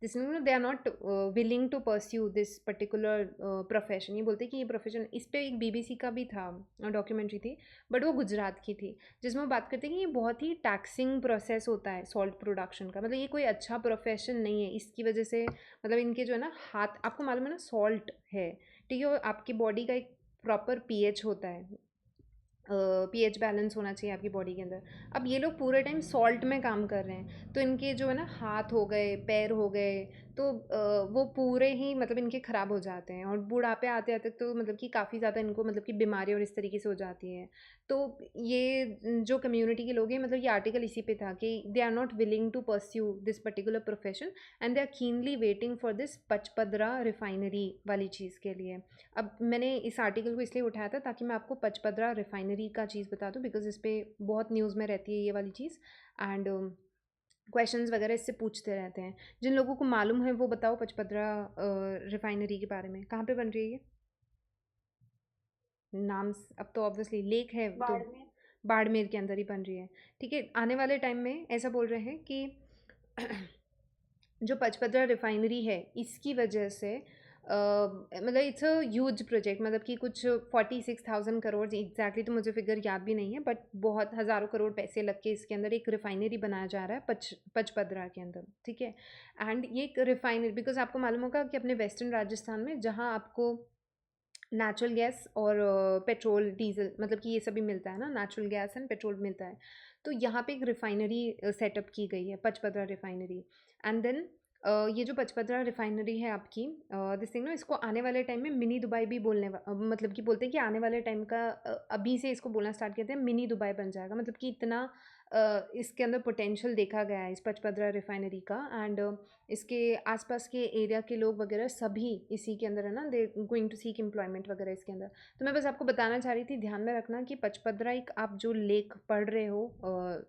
जिसमें they are not willing to pursue this particular profession. ये बोलते कि ये प्रोफेशन, इस पर एक BBC का भी था डॉक्यूमेंट्री थी बट वो गुजरात की थी, जिसमें वो बात करते हैं कि ये बहुत ही टैक्सिंग प्रोसेस होता है सॉल्ट प्रोडक्शन का, मतलब ये कोई अच्छा प्रोफेशन नहीं है, इसकी वजह से मतलब इनके जो है ना हाथ, आपको मालूम है ना सॉल्ट है, ठीक है, और आपकी बॉडी का एक प्रॉपर पीएच होता है, पीएच बैलेंस होना चाहिए आपकी बॉडी के अंदर। अब ये लोग पूरे टाइम सॉल्ट में काम कर रहे हैं, तो इनके जो है ना हाथ हो गए, पैर हो गए, तो वो पूरे ही मतलब इनके ख़राब हो जाते हैं, और बुढ़ापे आते आते तो मतलब कि काफ़ी ज़्यादा इनको मतलब कि बीमारी और इस तरीके से हो जाती है। तो ये जो कम्युनिटी के लोग हैं, मतलब ये आर्टिकल इसी पे था कि they are not willing to pursue this particular profession and they are keenly waiting for this Pachpadra refinery वाली चीज़ के लिए। अब मैंने इस आर्टिकल को इसलिए उठाया था ताकि मैं आपको पचपदरा रिफाइनरी का चीज़ बता दूं, बिकॉज इस पर बहुत न्यूज़ में रहती है ये वाली चीज़, एंड क्वेश्चंस वगैरह इससे पूछते रहते हैं। जिन लोगों को मालूम है वो बताओ पचपदरा रिफाइनरी के बारे में, कहाँ पे बन रही है ये? नाम अब तो ऑब्वियसली लेक है तो बाड़मेर। बाड़मेर के अंदर ही बन रही है, ठीक है। आने वाले टाइम में ऐसा बोल रहे हैं कि जो पचपदरा रिफाइनरी है इसकी वजह से मतलब इट्स अ ह्यूज प्रोजेक्ट, मतलब कि कुछ 46,000 करोड़, एग्जैक्टली तो मुझे फिगर याद भी नहीं है, बट बहुत हज़ारों करोड़ पैसे लग के इसके अंदर एक रिफाइनरी बनाया जा रहा है पचपदरा के अंदर, ठीक है। एंड ये एक रिफाइनरी, बिकॉज आपको मालूम होगा कि अपने वेस्टर्न राजस्थान में जहाँ आपको नेचुरल गैस और पेट्रोल डीजल मतलब कि ये सभी मिलता है ना, नेचुरल गैस एंड पेट्रोल मिलता है, तो यहाँ पे एक रिफाइनरी सेटअप की गई है, पचपदरा रिफाइनरी। एंड देन ये जो पचपदरा रिफाइनरी है आपकी, दिस थिंग ना, इसको आने वाले टाइम में मिनी दुबई भी मतलब कि बोलते हैं कि आने वाले टाइम का अभी से इसको बोलना स्टार्ट करते हैं, मिनी दुबई बन जाएगा, मतलब कि इतना इसके अंदर पोटेंशियल देखा गया है इस पचपदरा रिफाइनरी का। एंड इसके आसपास के एरिया के लोग वगैरह सभी इसी के अंदर है ना, they going to seek employment वगैरह इसके अंदर। तो मैं बस आपको बताना चाह रही थी, ध्यान में रखना कि पचपदरा एक आप जो लेक पढ़ रहे हो,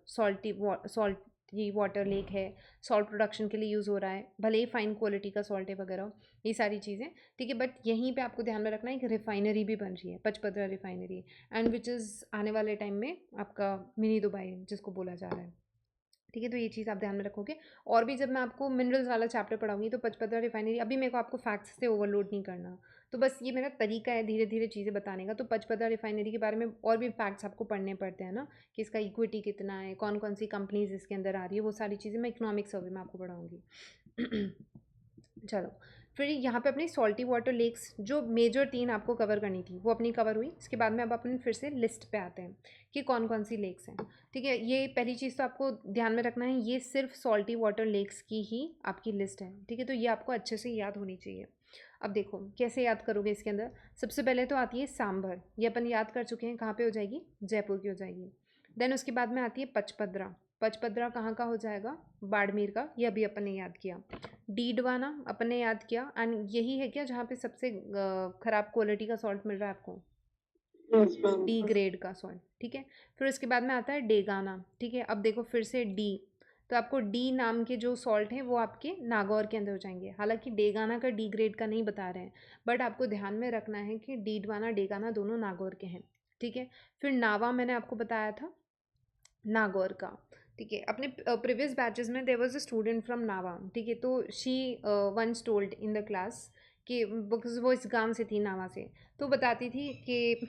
सॉल्टी वाटर लेक है, सॉल्ट प्रोडक्शन के लिए यूज़ हो रहा है, भले ही फाइन क्वालिटी का सॉल्ट है वगैरह, ये सारी चीज़ें, ठीक है। बट यहीं पे आपको ध्यान में रखना है, एक रिफाइनरी भी बन रही है Pachpadra refinery, and which is आने वाले टाइम में आपका मिनी दुबई जिसको बोला जा रहा है, ठीक है। तो ये चीज़ आप ध्यान में रखोगे। और भी जब मैं आपको मिनरल्स वाला चैप्टर पढ़ाऊंगी तो पचपदरा रिफाइनरी, अभी मेरे को आपको फैक्ट्स से ओवरलोड नहीं करना, तो बस ये मेरा तरीका है धीरे धीरे चीज़ें बताने का। तो पचपदरा रिफाइनरी के बारे में और भी फैक्ट्स आपको पढ़ने पड़ते हैं ना, कि इसका इक्विटी कितना है, कौन कौन सी कंपनीज इसके अंदर आ रही है, वो सारी चीज़ें मैं इकोनॉमिक सर्वे में आपको पढ़ाऊँगी। चलो, फिर यहाँ पे अपनी सॉल्टी वाटर लेक्स जो मेजर 3 आपको कवर करनी थी वो अपनी कवर हुई। इसके बाद में अब अपन फिर से लिस्ट पे आते हैं कि कौन कौन सी लेक्स हैं, ठीक है। ये पहली चीज़ तो आपको ध्यान में रखना है, ये सिर्फ सॉल्टी वाटर लेक्स की ही आपकी लिस्ट है, ठीक है। तो ये आपको अच्छे से याद होनी चाहिए। अब देखो कैसे याद करोगे इसके अंदर। सबसे पहले तो आती है सांभर, ये अपन याद कर चुके हैं, कहाँ पे हो जाएगी, जयपुर की हो जाएगी। देन उसके बाद में आती है पचपदरा, पचपदरा कहाँ का हो जाएगा, बाड़मेर का, ये अभी अपन ने याद किया। डीडवाना अपन ने याद किया, एंड यही है क्या जहाँ पे सबसे ख़राब क्वालिटी का सॉल्ट मिल रहा है आपको, डी ग्रेड का सॉल्ट, ठीक है। फिर उसके बाद में आता है डेगाना, ठीक है। अब देखो फिर से डी, तो आपको डी नाम के जो सॉल्ट हैं वो आपके नागौर के अंदर हो जाएंगे, हालांकि डेगाना का डी ग्रेड का नहीं बता रहे हैं, बट आपको ध्यान में रखना है कि डीडवाना डेगाना दोनों नागौर के हैं, ठीक है। फिर नावा मैंने आपको बताया था, नागौर का, ठीक है। अपने प्रीवियस बैचेस में there was a student from Nawa, ठीक है। तो she once told in the class कि बिकॉज वो इस गांव से थी, नावा से, तो बताती थी कि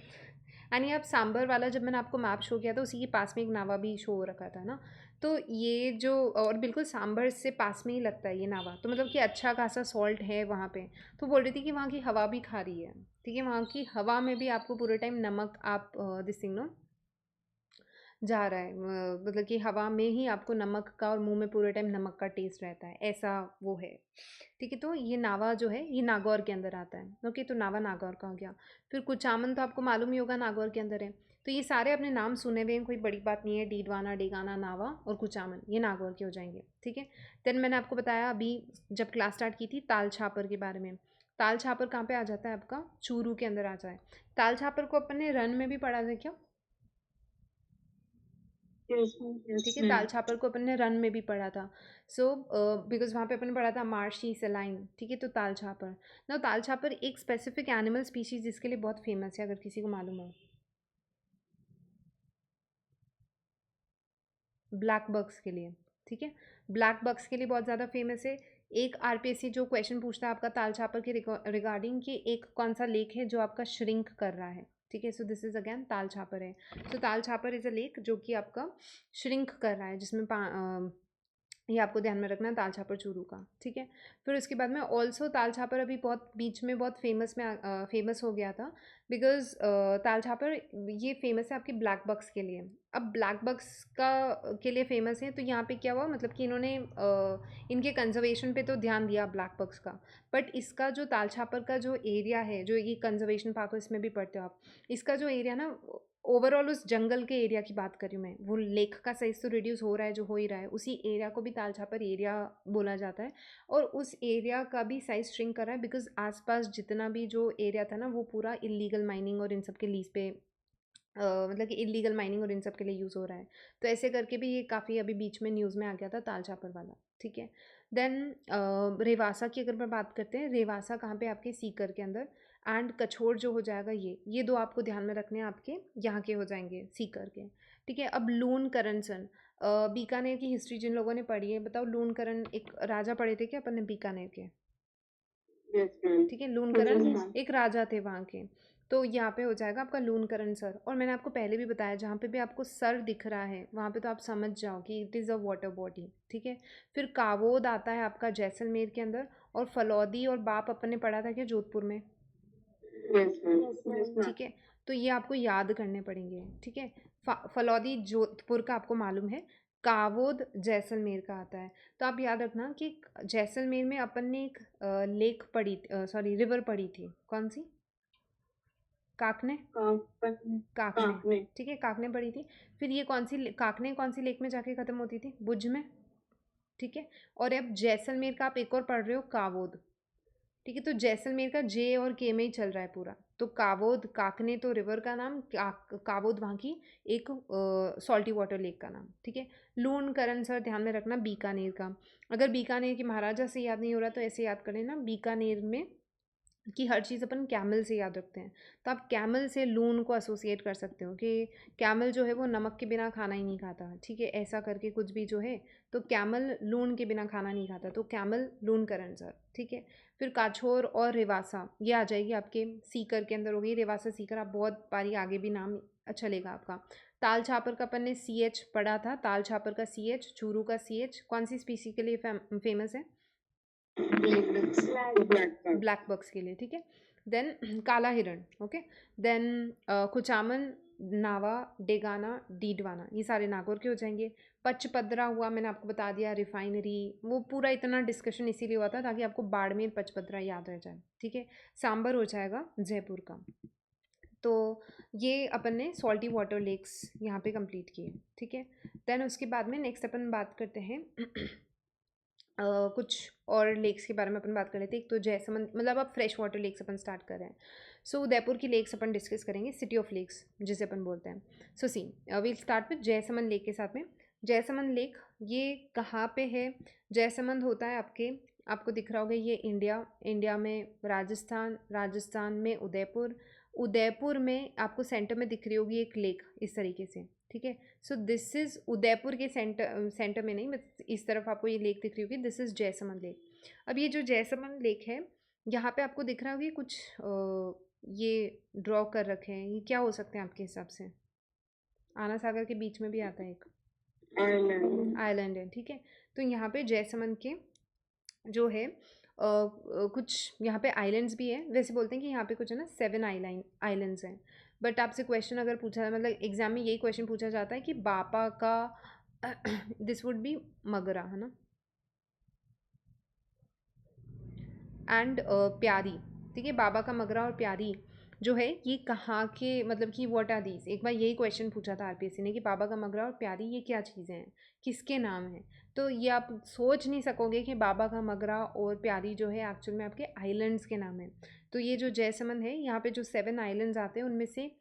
यानी अब सांभर वाला जब मैंने आपको मैप शो किया था उसी के पास में एक नावा भी शो हो रखा था ना, तो ये जो और बिल्कुल सांभर से पास में ही लगता है ये नावा, तो मतलब कि अच्छा खासा सॉल्ट है वहाँ पे। तो बोल रही थी कि वहाँ की हवा भी खा रही है, ठीक है, वहाँ की हवा में भी आपको पूरे टाइम नमक आप दिस थिंग नो जा रहा है, मतलब कि हवा में ही आपको नमक का और मुंह में पूरे टाइम नमक का टेस्ट रहता है, ऐसा वो है, ठीक है। तो ये नावा जो है ये नागौर के अंदर आता है, ओके। तो नावा नागौर का हो गया। फिर कुचामन तो आपको मालूम ही होगा नागौर के अंदर है, तो ये सारे अपने नाम सुने हुए हैं, कोई बड़ी बात नहीं है, डीडवाना डेगाना नावा और कुचामन ये नागौर के हो जाएंगे, ठीक है। देन मैंने आपको बताया अभी जब क्लास स्टार्ट की थी ताल छापर के बारे में, ताल छापर कहाँ पे आ जाता है आपका, चूरू के अंदर आ जाए। ताल छापर को अपन ने रन में भी पढ़ा था क्या, ठीक है। ताल छापर को अपन ने रन में भी पढ़ा था, सो बिकॉज वहाँ पे अपन ने पढ़ा था मार्शी सलाइन, ठीक है। तो ताल छापर ना, ताल छापर एक स्पेसिफिक एनिमल स्पीशीज जिसके लिए बहुत फेमस है, अगर किसी को मालूम हो, ब्लैक बक्स के लिए, ठीक है। ब्लैक बक्स के लिए बहुत ज़्यादा फेमस है। एक आरपीएससी जो क्वेश्चन पूछता है आपका ताल छापर के रिगार्डिंग कि एक कौन सा लेक है जो आपका श्रिंक कर रहा है, ठीक है। So this is again Tal Chhapar है। सो Tal Chhapar is a lake जो कि आपका श्रिंक कर रहा है, जिसमें ये आपको ध्यान में रखना है ताल छापर चूरू का, ठीक है। फिर उसके बाद में ऑल्सो ताल छापर अभी बहुत बीच में बहुत फेमस हो गया था, बिकॉज ताल छापर ये फेमस है आपके ब्लैक बक्स के लिए। अब ब्लैक बक्स का के लिए फेमस है, तो यहाँ पे क्या हुआ, मतलब कि इन्होंने इनके कंजर्वेशन पे तो ध्यान दिया ब्लैक बक्स का, बट इसका जो ताल छापर का जो एरिया है, जो ये कंजर्वेशन पार्क हो, इसमें भी पढ़ते हो आप, इसका जो एरिया ना, ओवरऑल उस जंगल के एरिया की बात कर रही हूँ मैं, वो लेक का साइज तो रिड्यूस हो रहा है, जो हो ही रहा है, उसी एरिया को भी ताल छापर एरिया बोला जाता है। और उस एरिया का भी साइज श्रिंक कर रहा है, बिकॉज आसपास जितना भी जो एरिया था ना, वो पूरा इलीगल माइनिंग और इन सब के लीज पे मतलब कि इलीगल माइनिंग और इन सब के लिए यूज़ हो रहा है। तो ऐसे करके भी ये काफ़ी अभी बीच में न्यूज़ में आ गया था ताल छापर वाला, ठीक है। देन रेवासा की अगर मैं बात करते हैं, रेवासा कहाँ पे, आपके सीकर के अंदर। एंड कछोर जो हो जाएगा, ये दो आपको ध्यान में रखने हैं, आपके यहाँ के हो जाएंगे सीकर के, ठीक है। अब लून करणसन, बीकानेर की हिस्ट्री जिन लोगों ने पढ़ी है, बताओ, लून करण एक राजा पढ़े थे क्या अपन ने बीकानेर के, यस मैम। ठीक है। लून हाँ करण जी हाँ। एक राजा थे वहाँ के। तो यहाँ पे हो जाएगा आपका लूनकरण सर। और मैंने आपको पहले भी बताया, जहाँ पे भी आपको सर दिख रहा है वहाँ पे तो आप समझ जाओ कि it is a water body, ठीक है। फिर कावोद आता है आपका जैसलमेर के अंदर, और फलौदी और बाप अपन ने पढ़ा था क्या जोधपुर में, यस मैम। Yes ma'am. ठीक है। तो ये आपको याद करने पड़ेंगे, ठीक है। फलौदी जोधपुर का आपको मालूम है, कावोद जैसलमेर का आता है। तो आप याद रखना कि जैसलमेर में अपन ने एक लेक पढ़ी, सॉरी रिवर पढ़ी थी, कौन सी, काकने, काकने। काकने, काकने। ठीक है, काकने पड़ी थी। फिर ये काकने कौन सी लेक में जाके ख़त्म होती थी, भुज में, ठीक है। और अब जैसलमेर का आप एक और पढ़ रहे हो, कावोद, ठीक है। तो जैसलमेर का जे और के में ही चल रहा है पूरा। तो कावोद, काकने तो रिवर का नाम, कावोद वहाँ की एक सॉल्टी वाटर लेक का नाम, ठीक है। लूण करण सर ध्यान में रखना बीकानेर का। अगर बीकानेर के महाराजा से याद नहीं हो रहा तो ऐसे याद कर लेना, बीकानेर में कि हर चीज़ अपन कैमल से याद रखते हैं, तो आप कैमल से लून को एसोसिएट कर सकते हो कि कैमल जो है वो नमक के बिना खाना ही नहीं खाता, ठीक है, ऐसा करके कुछ भी जो है। तो कैमल लून के बिना खाना नहीं खाता, तो कैमल लून करण सर, ठीक है। फिर काछोर और रेवासा ये आ जाएगी आपके सीकर के अंदर, हो गई रेवासा सीकर। आप बहुत बारी आगे भी नाम चलेगा आपका। ताल छापर का अपन ने सी एच पढ़ा था, ताल छापर का सी एच, चूरू का सी एच, कौन सी स्पीसी के लिए फेमस है, ब्लैक बक्स के लिए, ठीक है। देन काला हिरण, ओके। देन कुचामन, नावा, डेगाना, डीडवाना, ये सारे नागौर के हो जाएंगे। पचपदरा हुआ, मैंने आपको बता दिया, रिफाइनरी, वो पूरा इतना डिस्कशन इसीलिए हुआ था ताकि आपको बाड़मेर पचपदरा याद रह जाए, ठीक है। सांबर हो जाएगा जयपुर का। तो ये अपन ने सॉल्टी वाटर लेक्स यहाँ पे कंप्लीट किए, ठीक है। देन उसके बाद में नेक्स्ट अपन बात करते हैं कुछ और लेक्स के बारे में अपन बात कर लेते हैं। एक तो जयसमंद, मतलब अब फ्रेश वाटर लेक्स अपन स्टार्ट कर रहे हैं। सो उदयपुर की लेक्स अपन डिस्कस करेंगे, सिटी ऑफ लेक्स जिसे अपन बोलते हैं। So see will start with Jaisamand lake के साथ में। जयसमंद लेक ये कहाँ पे है, जयसमंद होता है आपको दिख रहा होगा, ये इंडिया में राजस्थान में उदयपुर, उदयपुर में आपको सेंटर में दिख रही होगी एक लेक इस तरीके से, ठीक है। सो दिस इज़ उदयपुर के सेंटर में नहीं, बस इस तरफ आपको ये लेक दिख रही होगी, दिस इज़ जयसमंद लेक। अब ये जो जयसमंद लेक है, यहाँ पे आपको दिख रहा होगी कुछ ये ड्रॉ कर रखे हैं, ये क्या हो सकते हैं आपके हिसाब से, आना सागर के बीच में भी आता है एक आइलैंड है, ठीक है। तो यहाँ पे जयसमंद के जो है कुछ यहाँ पे आइलैंड्स भी है, वैसे बोलते हैं कि यहाँ पे कुछ है ना 7 आइलैंड्स हैं। बट आपसे क्वेश्चन अगर पूछा जाए, मतलब एग्जाम में यही क्वेश्चन पूछा जाता है कि बापा का दिस वुड बी मगरा, है ना, एंड प्यारी, ठीक है। बाबा का मगरा और प्यारी जो है ये कहाँ के, मतलब कि व्हाट आर दीज, एक बार यही क्वेश्चन पूछा था आरपीएससी ने कि बाबा का मगरा और प्यारी ये क्या चीज़ें हैं, किसके नाम हैं। तो ये आप सोच नहीं सकोगे कि बाबा का मगरा और प्यारी जो है एक्चुअल में आपके आइलैंड्स के नाम है। तो ये जो जयसमंद है, यहाँ पे जो 7 आइलैंड्स आते हैं उनमें से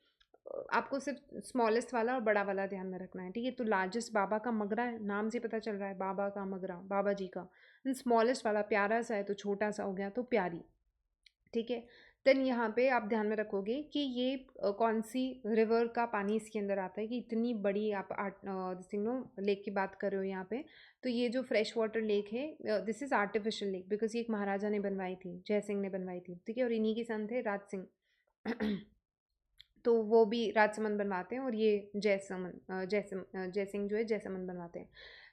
आपको सिर्फ स्मॉलेस्ट वाला और बड़ा वाला ध्यान में रखना है, ठीक है। तो लार्जेस्ट बाबा का मगरा है, नाम से पता चल रहा है बाबा का मगरा, बाबा जी का। स्मॉलेस्ट वाला प्यारा सा है, तो छोटा सा हो गया, तो प्यारी, ठीक है। देन यहाँ पे आप ध्यान में रखोगे कि ये कौन सी रिवर का पानी इसके अंदर आता है, कि इतनी बड़ी आप लेक की बात कर रहे हो यहाँ पे। तो ये जो फ्रेश वाटर लेक है, this is artificial lake, because ये एक महाराजा ने बनवाई थी, जय सिंह ने बनवाई थी, ठीक है। और इन्हीं के सन थे राज सिंह तो वो भी राजसमंद बनवाते हैं, और ये जयसिंह जो है जयसमंद बनवाते हैं।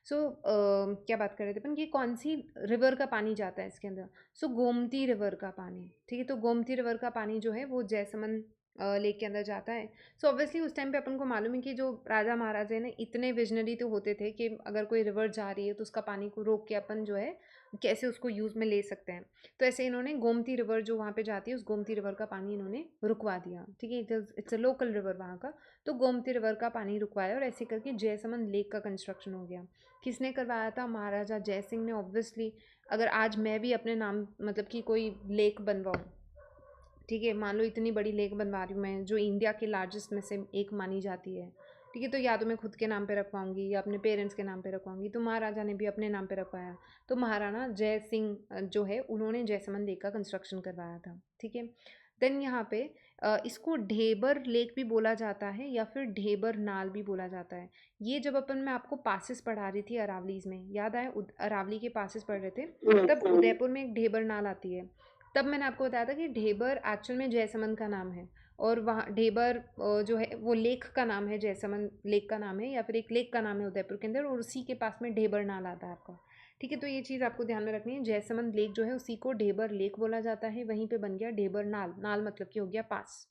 सो क्या बात कर रहे थे अपन कि कौन सी रिवर का पानी जाता है इसके अंदर? सो गोमती रिवर का पानी, ठीक है। तो गोमती रिवर का पानी जो है वो जयसमंद लेक के अंदर जाता है। सो ऑब्वियसली उस टाइम पे अपन को मालूम है कि जो राजा महाराजा ने इतने विजनरी तो होते थे कि अगर कोई रिवर जा रही है तो उसका पानी को रोक के अपन जो है कैसे उसको यूज़ में ले सकते हैं। तो ऐसे इन्होंने गोमती रिवर जो वहाँ पे जाती है, उस गोमती रिवर का पानी इन्होंने रुकवा दिया, ठीक है। इट्स अ लोकल रिवर वहाँ का। तो गोमती रिवर का पानी रुकवाया और ऐसे करके जयसमंद लेक का कंस्ट्रक्शन हो गया। किसने करवाया था? महाराजा जयसिंह ने ऑब्वियसली। अगर आज मैं भी अपने नाम मतलब कि कोई लेक बनवाऊँ, ठीक है, मान लो इतनी बड़ी लेक बनवा रही हूँ मैं, जो इंडिया के लार्जेस्ट में से एक मानी जाती है, ठीक है, तो या तो मैं खुद के नाम पे रखवाऊंगी या अपने पेरेंट्स के नाम पे रखवाऊंगी। तो महाराजा ने भी अपने नाम पे रखवाया। तो महाराणा जय सिंह जो है उन्होंने जयसमंद लेक का कंस्ट्रक्शन करवाया था, ठीक है। देन यहाँ पे इसको ढेबर लेक भी बोला जाता है या फिर ढेबर नाल भी बोला जाता है। ये जब अपन मैं आपको पासिस पढ़ा रही थी अरावलीज में, याद आया? अरावली के पासिस पढ़ रहे थे, तब उदयपुर में एक ढेबर नाल आती है। तब मैंने आपको बताया था कि ढेबर एक्चुअल में जयसमंद का नाम है, और वहाँ ढेबर जो है वो लेक का नाम है, जयसमंद लेक का नाम है, या फिर एक लेक का नाम है उदयपुर के अंदर, और उसी के पास में ढेबर नाल आता है आपका, ठीक है। तो ये चीज़ आपको ध्यान में रखनी है। जयसमंद लेक जो है उसी को ढेबर लेक बोला जाता है, वहीं पे बन गया ढेबर नाल। नाल मतलब कि हो गया पास,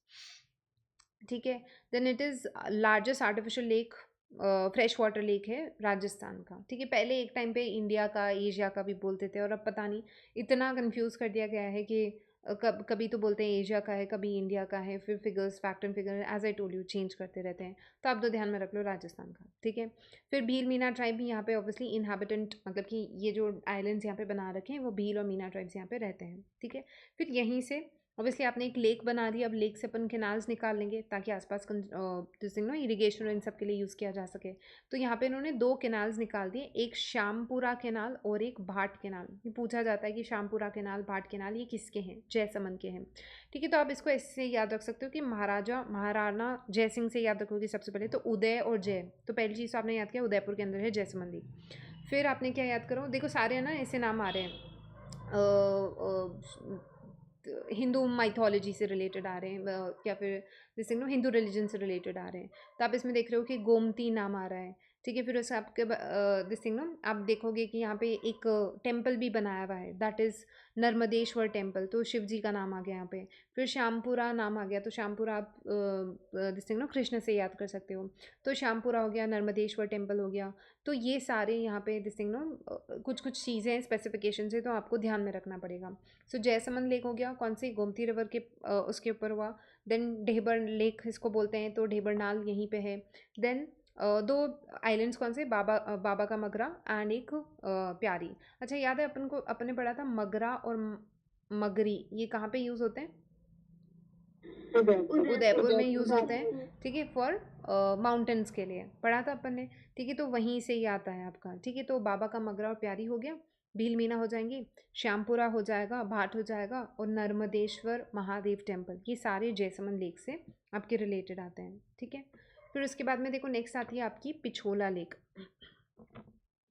ठीक है। Then it is largest artificial lake, fresh water lake है राजस्थान का, ठीक है। पहले एक टाइम पे इंडिया का, एशिया का भी बोलते थे, और अब पता नहीं इतना कंफ्यूज कर दिया गया है कि कभी तो बोलते हैं एशिया का है, कभी इंडिया का है, फिर figures, fact and figure as I told you change करते रहते हैं। तो आप तो ध्यान में रख लो राजस्थान का, ठीक है। फिर भील मीना ट्राइब भी यहाँ पे ऑब्वियसली इनहेबिटेंट, मतलब कि ये जो आइलैंड्स यहाँ पे बना रखे हैं वो भील और मीना ट्राइब्स यहाँ पे रहते हैं, ठीक है। फिर यहीं से ऑब्वियसली आपने एक लेक बना दी, अब लेक से अपन केनाल्स निकाल लेंगे ताकि आसपास ना इरिगेशन और इन सब के लिए यूज़ किया जा सके। तो यहाँ पे इन्होंने 2 केनाल्स निकाल दिए, एक श्यामपुरा केनाल और एक भाट केनाल। ये पूछा जाता है कि श्यामपुरा केनाल, भाट केनाल ये किसके हैं? जयसमंद के हैं, ठीक है। तो आप इसको ऐसे याद रख सकते हो कि महाराणा जयसिंह से याद रखोगे सबसे पहले, तो उदय और जय, तो पहली चीज़ तो आपने याद किया उदयपुर के अंदर है जयसमंद लेक। फिर आपने क्या याद करो, देखो सारे है ना ऐसे नाम आ रहे हैं, हिंदू माइथोलॉजी से रिलेटेड आ रहे हैं, या फिर जैसे नो हिंदू रिलीजन से रिलेटेड आ रहे हैं। तो आप इसमें देख रहे हो कि गोमती नाम आ रहा है, ठीक है। फिर उससे आपके दिस थिंग नो आप देखोगे कि यहाँ पे एक टेम्पल भी बनाया हुआ है, दैट इज़ नर्मदेश्वर टेम्पल, तो शिव जी का नाम आ गया यहाँ पे। फिर श्यामपुरा नाम आ गया, तो श्यामपुरा आप दिस थिंग नो कृष्ण से याद कर सकते हो, तो श्यामपुरा हो गया, नर्मदेश्वर टेम्पल हो गया। तो ये सारे यहाँ पे दिस थिंग नो कुछ कुछ चीज़ें स्पेसिफिकेशन है, तो आपको ध्यान में रखना पड़ेगा। सो जयसमंद लेक हो गया, कौन सी? गोमती रिवर के उसके ऊपर हुआ। देन ढेबर लेक इसको बोलते हैं, तो ढेबर नाल यहीं पे है। देन 2 आइलैंड्स कौन से? बाबा का मगरा एंड एक प्यारी। अच्छा याद है अपन को, अपन ने पढ़ा था मगरा और मगरी, ये कहाँ पे यूज़ होते हैं? उदयपुर में यूज़ होते हैं, ठीक है, फॉर माउंटेन्स के लिए पढ़ा था अपन ने, ठीक है। तो वहीं से ही आता है आपका, ठीक है। तो बाबा का मगरा और प्यारी हो गया, भील मीना हो जाएंगी, श्यामपुरा हो जाएगा, भाट हो जाएगा, और नर्मदेश्वर महादेव टेम्पल, ये सारे जयसमंद लेक से आपके रिलेटेड आते हैं, ठीक है। फिर उसके बाद में देखो नेक्स्ट आती है आपकी पिछोला लेक,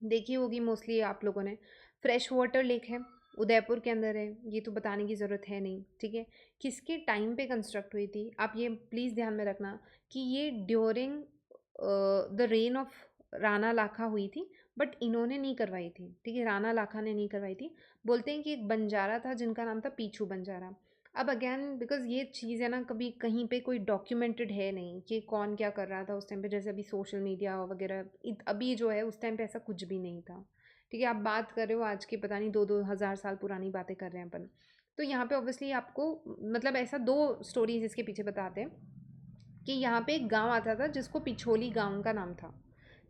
देखी होगी मोस्टली आप लोगों ने। फ्रेश वाटर लेक है, उदयपुर के अंदर है, ये तो बताने की ज़रूरत है नहीं, ठीक है। किसके टाइम पे कंस्ट्रक्ट हुई थी? आप ये प्लीज़ ध्यान में रखना कि ये during the reign of Rana Lakha हुई थी, बट इन्होंने नहीं करवाई थी, ठीक है, राणा लाखा ने नहीं करवाई थी। बोलते हैं कि एक बंजारा था जिनका नाम था पीछू बंजारा। अब अगेन बिकॉज ये चीज़ है ना, कभी कहीं पे कोई डॉक्यूमेंटेड है नहीं कि कौन क्या कर रहा था उस टाइम पे, जैसे अभी सोशल मीडिया वगैरह अभी जो है, उस टाइम पे ऐसा कुछ भी नहीं था, ठीक है। आप बात कर रहे हो आज की, पता नहीं 2-2 हज़ार साल पुरानी बातें कर रहे हैं अपन। तो यहाँ पे ऑब्वियसली आपको मतलब ऐसा 2 स्टोरीज इसके पीछे बताते हैं कि यहाँ पे एक गांव आता था जिसको पिछोली गांव का नाम था,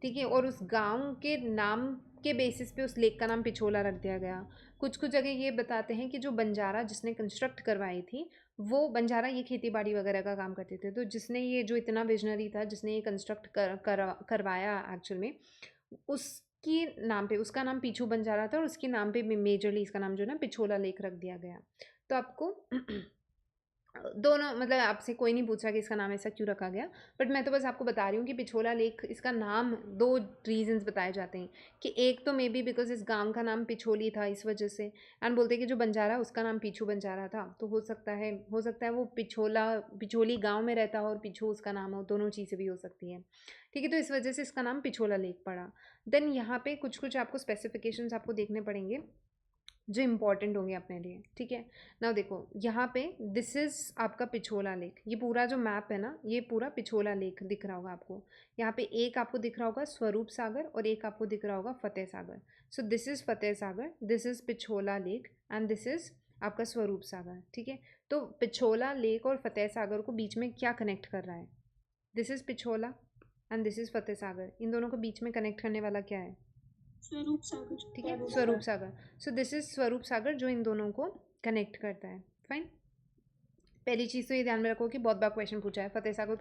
ठीक है, और उस गांव के नाम के बेसिस पे उस लेक का नाम पिछोला रख दिया गया। कुछ कुछ जगह ये बताते हैं कि जो बंजारा जिसने कंस्ट्रक्ट करवाई थी, वो बंजारा ये खेती बाड़ी वगैरह का काम करते थे, तो जिसने ये जो इतना विजनरी था जिसने ये कंस्ट्रक्ट करवाया एक्चुअल में, उसकी नाम पे उसका नाम पीछू बंजारा था, और उसके नाम पे मेजरली इसका नाम जो है ना पिछोला लेक रख दिया गया। तो आपको दोनों मतलब आपसे कोई नहीं पूछा कि इसका नाम ऐसा क्यों रखा गया, बट मैं तो बस आपको बता रही हूँ कि पिछोला लेक इसका नाम 2 रीज़न्स बताए जाते हैं कि एक तो मे बी बिकॉज़ इस गाँव का नाम पिछोली था इस वजह से, एंड बोलते हैं कि जो बंजारा उसका नाम पीछू बंजारा था, तो हो सकता है वो पिछोली गाँव में रहता हो और पीछू उसका नाम हो, दोनों चीज़ें भी हो सकती हैं। ठीक है, तो इस वजह से इसका नाम पिछोला लेक पड़ा। देन यहाँ पे कुछ-कुछ आपको स्पेसिफिकेशंस आपको देखने पड़ेंगे जो इम्पोर्टेंट होंगे अपने लिए। ठीक है, ना देखो यहाँ पे दिस इज़ आपका पिछोला लेक, ये पूरा जो मैप है ना ये पूरा पिछोला लेक दिख रहा होगा आपको। यहाँ पे एक आपको दिख रहा होगा स्वरूप सागर और एक आपको दिख रहा होगा Fateh Sagar. So this is Fateh Sagar, this is Pichola lake and this is आपका स्वरूप सागर। ठीक है, तो पिछोला लेक और फतेह सागर को बीच में क्या कनेक्ट कर रहा है? This is Pichola and this is Fateh Sagar, इन दोनों को बीच में कनेक्ट करने वाला क्या है? स्वरूप सागर। ठीक है, Swaroop Sagar. So this is Swaroop Sagar जो इन दोनों को कनेक्ट करता है। फाइन, पहली चीज़ तो ये ध्यान में रखो कि बहुत बार क्वेश्चन पूछा है फतेह सागर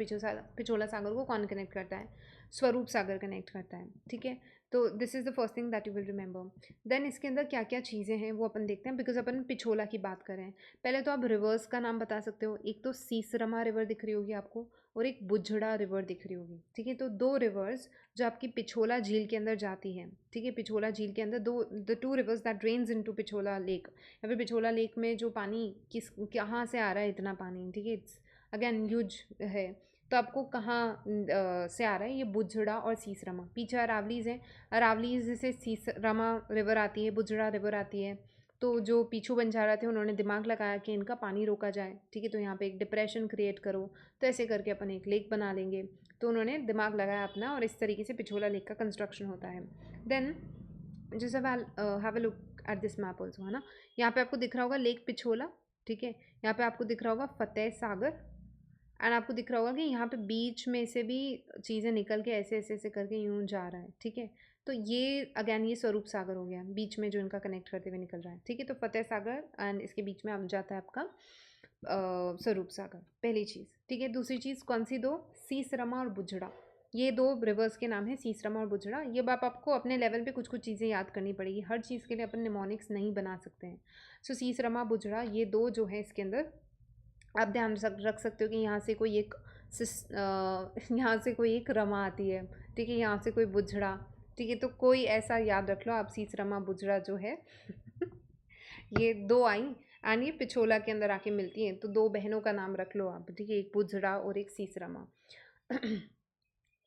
पिछोला सागर को कौन कनेक्ट करता है? स्वरूप सागर कनेक्ट करता है। ठीक है, तो this is the first thing that you will remember. Then इसके अंदर क्या क्या चीज़ें हैं वो अपन देखते हैं, बिकॉज अपन पिछोला की बात करें। पहले तो आप रिवर्स का नाम बता सकते हो, एक तो सीसरमा रिवर दिख रही होगी आपको और एक बुझड़ा रिवर दिख रही होगी। ठीक है, तो 2 रिवर्स जो आपकी पिछोला झील के अंदर जाती हैं। ठीक है, पिछोला झील के अंदर the 2 reverse that drains into Pichola lake, या फिर पिछोला लेक में जो पानी कहाँ से आ रहा है इतना पानी। ठीक है, इट्स अगेन ह्यूज है, तो आपको कहाँ से आ रहा है? ये बुझड़ा और सीसरमा, पीछे अरावलीज है, अरावलीज से सीसरमा रिवर आती है, बुझड़ा रिवर आती है। तो जो पीछू बंजारा थे उन्होंने दिमाग लगाया कि इनका पानी रोका जाए। ठीक है, तो यहाँ पे एक डिप्रेशन क्रिएट करो, तो ऐसे करके अपन एक लेक बना लेंगे। तो उन्होंने दिमाग लगाया अपना और इस तरीके से पिछोला लेक का कंस्ट्रक्शन होता है। देन जैसे have a look at this map also, है ना। यहाँ पे आपको दिख रहा होगा लेक पिछोला। ठीक है, यहाँ पे आपको दिख रहा होगा फतेह सागर एंड आपको दिख रहा होगा कि यहाँ पे बीच में से भी चीज़ें निकल के ऐसे ऐसे ऐसे करके यूँ जा रहा है। ठीक है, तो ये अगेन ये स्वरूप सागर हो गया बीच में जो इनका कनेक्ट करते हुए निकल रहा है। ठीक है, तो फतेह सागर एंड इसके बीच में आप जाता है आपका स्वरूप सागर, पहली चीज़। ठीक है, दूसरी चीज़ कौन सी? 2 सीसरमा और बुझड़ा, ये 2 रिवर्स के नाम है, सीसरमा और बुझड़ा। ये बात आपको अपने लेवल पे कुछ कुछ चीज़ें याद करनी पड़ेगी, हर चीज़ के लिए अपन निमोनिक्स नहीं बना सकते हैं। सो सीसरमा बुझड़ा ये 2 जो है इसके अंदर आप ध्यान रख सकते हो कि यहाँ से कोई एक यहाँ से कोई एक रमा आती है। ठीक है, यहाँ से कोई बुझड़ा। ठीक है, तो कोई ऐसा याद रख लो आप, सीसरमा बुझड़ा जो है ये 2 आई एंड ये पिछोला के अंदर आके मिलती हैं, तो 2 बहनों का नाम रख लो आप। ठीक है, एक बुझड़ा और एक सीसरमा।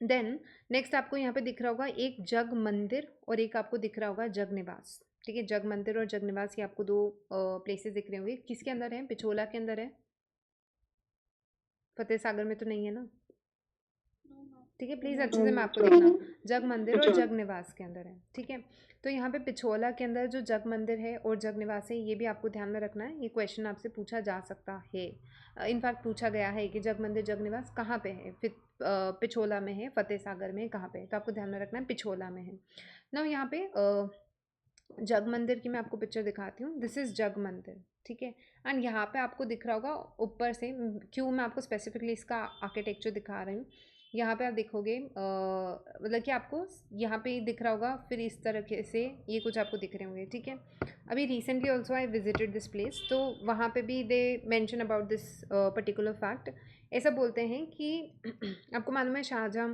देन नेक्स्ट आपको यहाँ पे दिख रहा होगा एक जग मंदिर और एक आपको दिख रहा होगा जग निवास। ठीक है, जग मंदिर और जग निवास ये आपको 2 प्लेसेस दिख रहे होंगे, किसके अंदर है? पिछोला के अंदर है, फतेह सागर में तो नहीं है ना। ठीक है, प्लीज़ अच्छे से मैं आपको देखना, जग मंदिर और जग निवास के अंदर है। ठीक है, तो यहाँ पे पिछोला के अंदर जो जग मंदिर है और जग निवास है ये भी आपको ध्यान में रखना है, ये क्वेश्चन आपसे पूछा जा सकता है। इनफैक्ट पूछा गया है कि जग मंदिर जग निवास कहाँ पे है, फिर पिछोला में है, फतेह सागर में कहाँ पे है, तो आपको ध्यान में रखना है पिछोला में है ना। यहाँ पे जग मंदिर की मैं आपको पिक्चर दिखाती हूँ, दिस इज़ जग मंदिर। ठीक है, एंड यहाँ पे आपको दिख रहा होगा ऊपर से, क्यों मैं आपको स्पेसिफिकली इसका आर्किटेक्चर दिखा रही हूँ। यहाँ पे आप देखोगे मतलब कि आपको यहाँ पे दिख रहा होगा, फिर इस तरह से ये कुछ आपको दिख रहे होंगे। ठीक है, अभी recently also I visited this place, तो वहाँ पे भी they mention about this particular fact. ऐसा बोलते हैं कि आपको मालूम है शाहजहाँ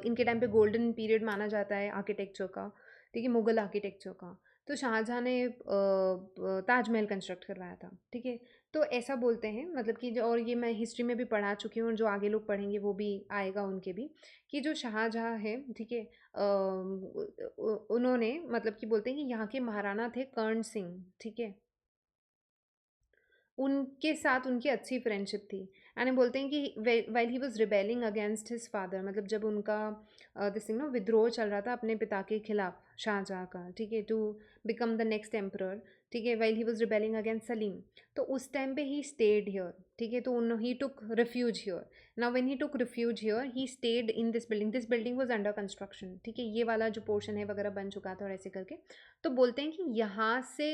इनके टाइम पे गोल्डन पीरियड माना जाता है आर्किटेक्चर का। ठीक है, मुग़ल आर्किटेक्चर का। तो शाहजहाँ ने ताजमहल कंस्ट्रक्ट करवाया था। ठीक है, तो ऐसा बोलते हैं, मतलब कि जो, और ये मैं हिस्ट्री में भी पढ़ा चुकी हूँ और जो आगे लोग पढ़ेंगे वो भी आएगा उनके भी, कि जो शाहजहाँ है, ठीक है, उन्होंने मतलब कि बोलते हैं कि यहाँ के महाराणा थे कर्ण सिंह। ठीक है, उनके साथ उनकी अच्छी फ्रेंडशिप थी एंड बोलते हैं कि while he was rebelling against his father, मतलब जब उनका दिस थिंग नो विद्रोह चल रहा था अपने पिता के खिलाफ शाहजहाँ का। ठीक है, to become the next emperor. ठीक है, while he was rebelling against Salim, तो उस टाइम पे ही स्टेड हियर। ठीक है, तो उन he took refuge here. Now when he took refuge here he stayed in this building was under construction. ठीक है, ये वाला जो पोर्शन है वगैरह बन चुका था और ऐसे करके, तो बोलते हैं कि यहाँ से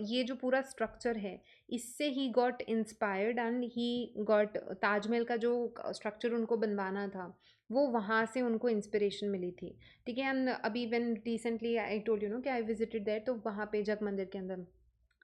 ये जो पूरा स्ट्रक्चर है इससे he got inspired and he got, Taj Mahal का जो स्ट्रक्चर उनको बनवाना था वो वहाँ से उनको इंस्पिरेशन मिली थी। ठीक है, एंड अभी when recently I told you know कि आई विजिटेड देयर, तो वहाँ पे जग मंदिर के अंदर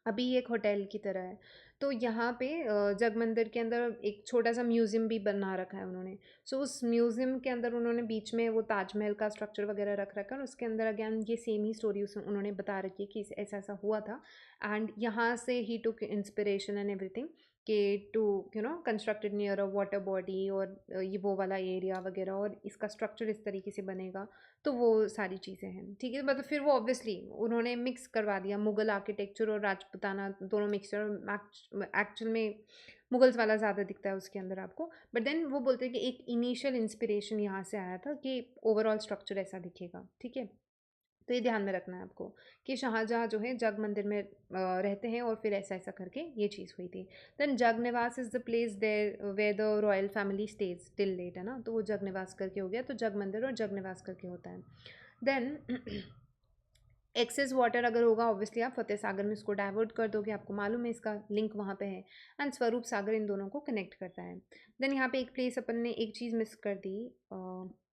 अभी ये एक होटल की तरह है। तो यहाँ पे जगमंदिर के अंदर एक छोटा सा म्यूज़ियम भी बना रखा है उन्होंने। सो उस म्यूज़ियम के अंदर उन्होंने बीच में वो ताजमहल का स्ट्रक्चर वगैरह रख रखा है, और उसके अंदर अगेन ये सेम ही स्टोरी उस उन्होंने बता रखी है कि ऐसा ऐसा हुआ था। एंड यहाँ से ही टुक इंस्पिरेशन एंड एवरीथिंग कि to constructed near a water body, और ये वो वाला एरिया वगैरह, और इसका स्ट्रक्चर इस तरीके से बनेगा। तो वो सारी चीज़ें हैं, ठीक है। मतलब फिर वो ऑब्वियसली उन्होंने मिक्स करवा दिया मुग़ल आर्किटेक्चर और राजपूताना दोनों मिक्सचर। एक्चुअल में मुगल्स वाला ज़्यादा दिखता है उसके अंदर आपको, बट देन वो बोलते हैं कि एक इनिशियल इंस्पिरेशन यहाँ से आया था कि ओवरऑल स्ट्रक्चर ऐसा दिखेगा, ठीक है। तो ये ध्यान में रखना है आपको कि शाहजहाँ जो है जग मंदिर में रहते हैं, और फिर ऐसा ऐसा करके ये चीज़ हुई थी। Then Jag Niwas is the place there where the royal family stayed till late, है ना। तो वो जग निवास करके हो गया, तो जग मंदिर और जग निवास करके होता है। देन एक्सेस वाटर अगर होगा ऑब्वियसली आप फतेह सागर में इसको डाइवर्ट कर दोगे, आपको मालूम है इसका लिंक वहाँ पे है। एंड स्वरूप सागर इन दोनों को कनेक्ट करता है। देन यहाँ पे एक प्लेस अपन ने एक चीज़ मिस कर दी।